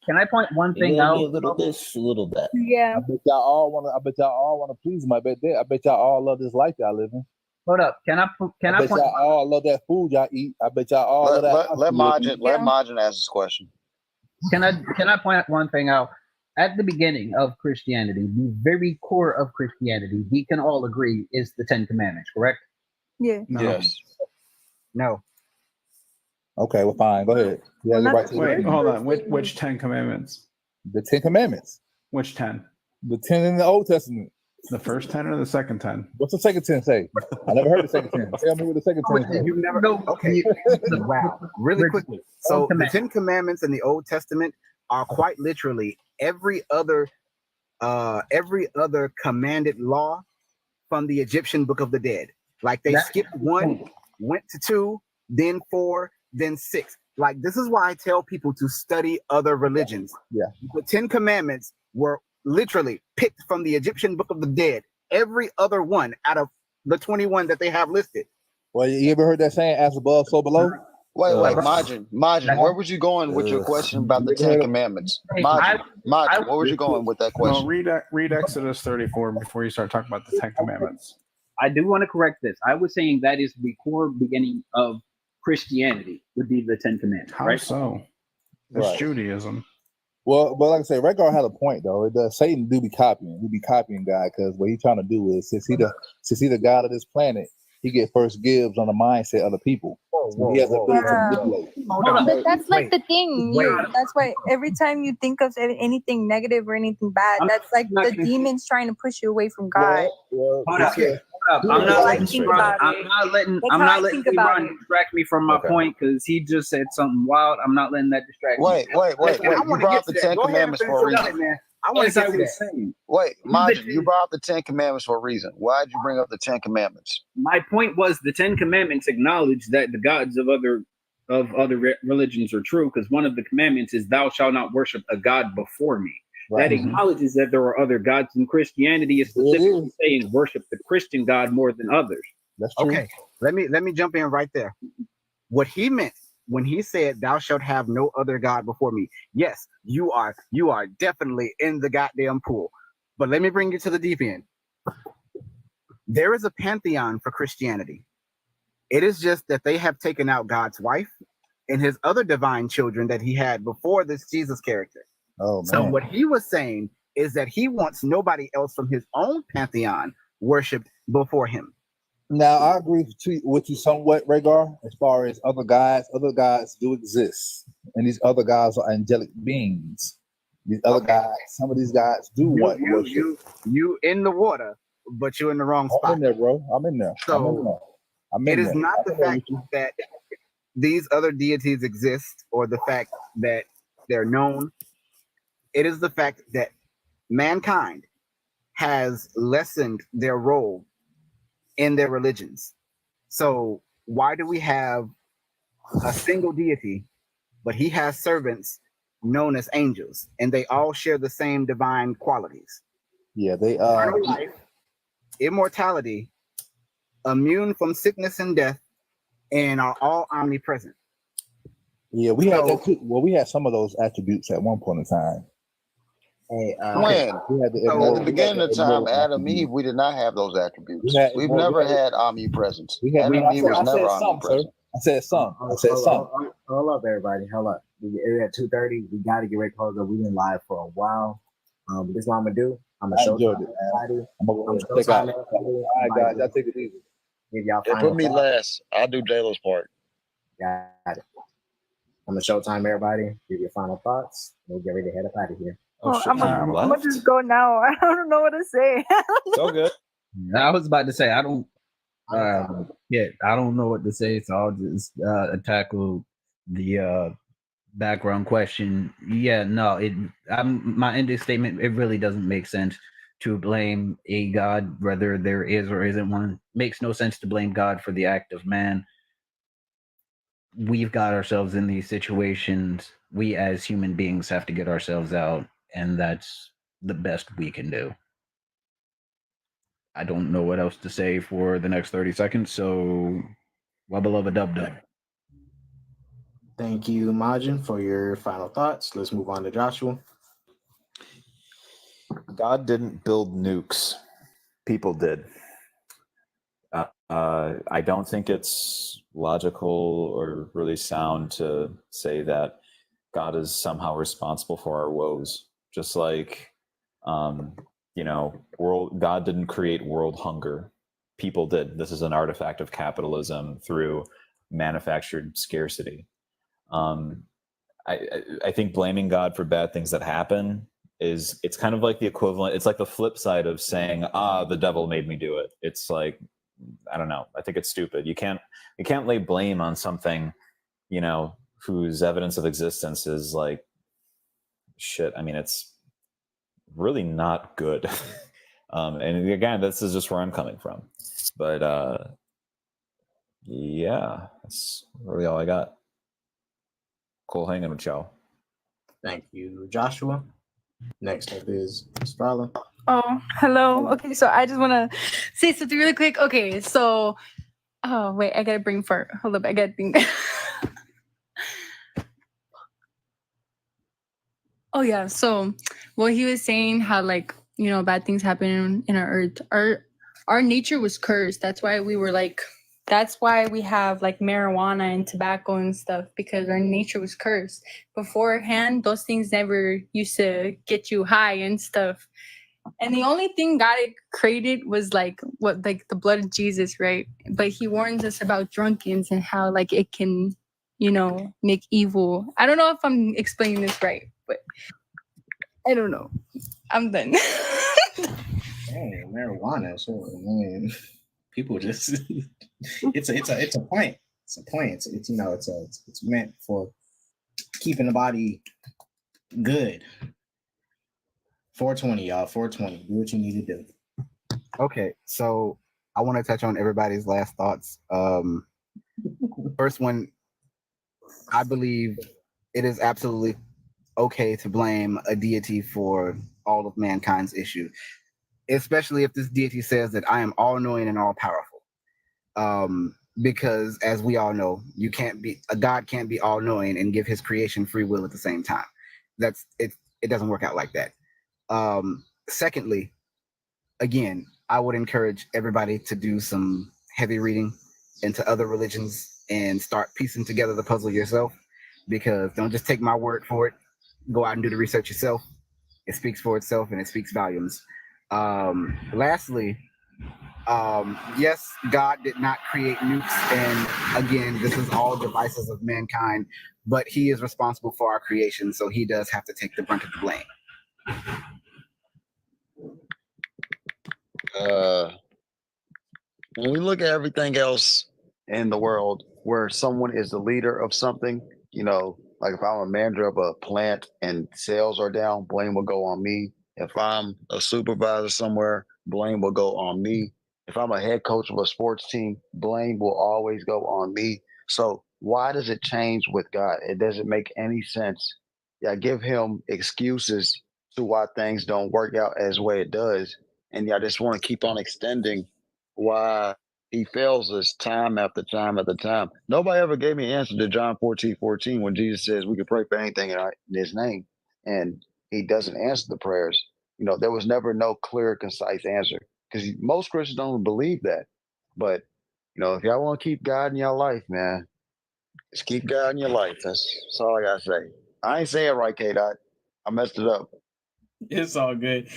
Can I point one thing out? A little this, a little that. Yeah. I bet y'all all want to please him. I bet y'all all love this life y'all living. Hold up. Can I bet point? y'all all love that food y'all eat. I bet y'all all love that. Let Majin ask this question. Can I point one thing out? At the beginning of Christianity, the very core of Christianity, we can all agree, is the Ten Commandments, correct? Yeah. No. Yes. No. Okay, well, fine. Go ahead. Yeah, Wait, hold on. Which 10 Commandments? The 10 Commandments. Which 10? The 10 in the Old Testament. The first 10 or the second 10? What's the second 10 say? I never heard the second 10. Tell me what the second 10 says. You never know. Okay. Wow. Really quickly. So the 10 Commandments in the Old Testament are quite literally every other commanded law from the Egyptian Book of the Dead. Like they skipped 1, went to 2, then 4, then 6. Like this is why I tell people to study other religions. Yeah. The 10 Commandments were literally picked from the Egyptian Book of the Dead every other one out of the 21 that they have listed. Well, you ever heard that saying, as above, so below? Wait, Majin, where was you going with your question about the 10 Commandments? Majin, where was you going with that question? No, read Exodus 34 before you start talking about the 10 Commandments. I do want to correct this. I was saying that is the core beginning of Christianity, would be the 10 Commandments. How right? so? It's Judaism. Well, but like I say, Rhaegar had a point though. It does, Satan do be copying. He be copying God because what he's trying to do is since he the God of this planet, he get first dibs on the mindset of the people. So he has ability to manipulate. But that's like the thing. That's why every time you think of anything negative or anything bad, that's like the demons trying to push you away from God. Hold up. I'm not letting Ron distract me from my point because he just said something wild. I'm not letting that distract me. Wait. You brought up the 10 Commandments for a reason. I want to get to that. Wait, Majin, you brought up the 10 Commandments for a reason. Why did you bring up the 10 Commandments? My point was the 10 Commandments acknowledge that the gods of other religions are true, because one of the commandments is thou shalt not worship a god before me. That acknowledges that there are other gods, and Christianity is specifically saying worship the Christian God more than others. That's true. Okay, let me jump in right there. What he meant when he said thou shalt have no other God before me. Yes, you are definitely in the goddamn pool. But let me bring you to the deep end. There is a pantheon for Christianity. It is just that they have taken out God's wife and his other divine children that he had before this Jesus character. Oh, man. So what he was saying is that he wants nobody else from his own pantheon worshipped before him. Now, I agree with you somewhat, Rhaegar, as far as other gods. Other gods do exist, and these other gods are angelic beings. These other gods, some of these gods do want worship. You in the water, but you're in the wrong spot. I'm in there, bro. I'm in there. So it is not the fact that these other deities exist or the fact that they're known. It is the fact that mankind has lessened their role in their religions. So why do we have a single deity, but he has servants known as angels, and they all share the same divine qualities? Yeah, they eternal life, immortality, immune from sickness and death, and are all omnipresent. Yeah, we had that too. Well, we had some of those attributes at one point in time. Hey, When? At the beginning of time, Adam and Eve, we did not have those attributes. We've never had omnipresence. Adam and Eve was never omnipresent. I said some. Hold up, everybody. Hold up. We're at 2:30. We got to get ready to close up. We've been live for a while. This is what I'm going to do. I'm going to show everybody. I'm going to check out. All right, guys. Y'all take it easy. Give y'all put me last. I'll do Jayla's part. Got it. I'm going to showtime everybody. Give your final thoughts. We'll get ready to head up out of here. I'm gonna just go now. I don't know what to say. It's all good. I was about to say I don't know what to say, so I'll just tackle the background question. Yeah, no, my ending statement, it really doesn't make sense to blame a god, whether there is or isn't one. Makes no sense to blame God for the act of man. We've got ourselves in these situations. We as human beings have to get ourselves out, and that's the best we can do. I don't know what else to say for the next 30 seconds, so wubba lubba dub dub. Thank you, Majin, for your final thoughts. Let's move on to Joshua. God didn't build nukes. People did. I don't think it's logical or really sound to say that God is somehow responsible for our woes. Just like, God didn't create world hunger. People did. This is an artifact of capitalism through manufactured scarcity. I think blaming God for bad things that happen it's kind of like the equivalent. It's like the flip side of saying, the devil made me do it. It's like, I don't know. I think it's stupid. You can't lay blame on something, whose evidence of existence is like shit. I mean, it's really not good. And again, this is just where I'm coming from. But yeah, that's really all I got. Cool hanging with y'all. Thank you, Joshua. Next up is Strala. Oh, hello. Okay, so I just want to say something really quick. Okay, so, oh, wait, I got to bring fart. Hold up, I got to think. Oh, yeah, so what he was saying, how, like, you know, bad things happen in our earth. Our nature was cursed. That's why we were, like, that's why we have, like, marijuana and tobacco and stuff, because our nature was cursed. Beforehand, those things never used to get you high and stuff. And the only thing God had created was like the blood of Jesus, right? But he warns us about drunkenness and how like it can, you know, make evil. I don't know if I'm explaining this right, but I don't know. I'm done. Dang, marijuana. So I mean, people just it's a plant. It's a plant. It's you know it's meant for keeping the body good. 420, y'all. 420. Do what you need to do. Okay, so I want to touch on everybody's last thoughts. First one, I believe it is absolutely okay to blame a deity for all of mankind's issue, especially if this deity says that I am all-knowing and all-powerful. Because as we all know, a God can't be all-knowing and give his creation free will at the same time. That's it. It doesn't work out like that. Secondly, again, I would encourage everybody to do some heavy reading into other religions and start piecing together the puzzle yourself, because don't just take my word for it. Go out and do the research yourself. It speaks for itself and it speaks volumes. Lastly, yes, God did not create nukes, and again, this is all devices of mankind, but he is responsible for our creation, so he does have to take the brunt of the blame. When we look at everything else in the world where someone is the leader of something, you know, like if I'm a manager of a plant and sales are down, blame will go on me. If I'm a supervisor somewhere, blame will go on me. If I'm a head coach of a sports team, blame will always go on me. So why does it change with God? It doesn't make any sense. Yeah, give him excuses to why things don't work out as way it does. And yeah, I just want to keep on extending why he fails us time after time after time. Nobody ever gave me an answer to John 14:14 when Jesus says we can pray for anything in his name. And he doesn't answer the prayers. You know, there was never no clear, concise answer, because most Christians don't believe that. But, you know, if y'all want to keep God in your life, man, just keep God in your life. That's all I got to say. I ain't saying it right, K Dot. I messed it up. It's all good.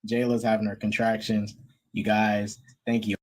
Jayla's having her contractions. You guys, thank you.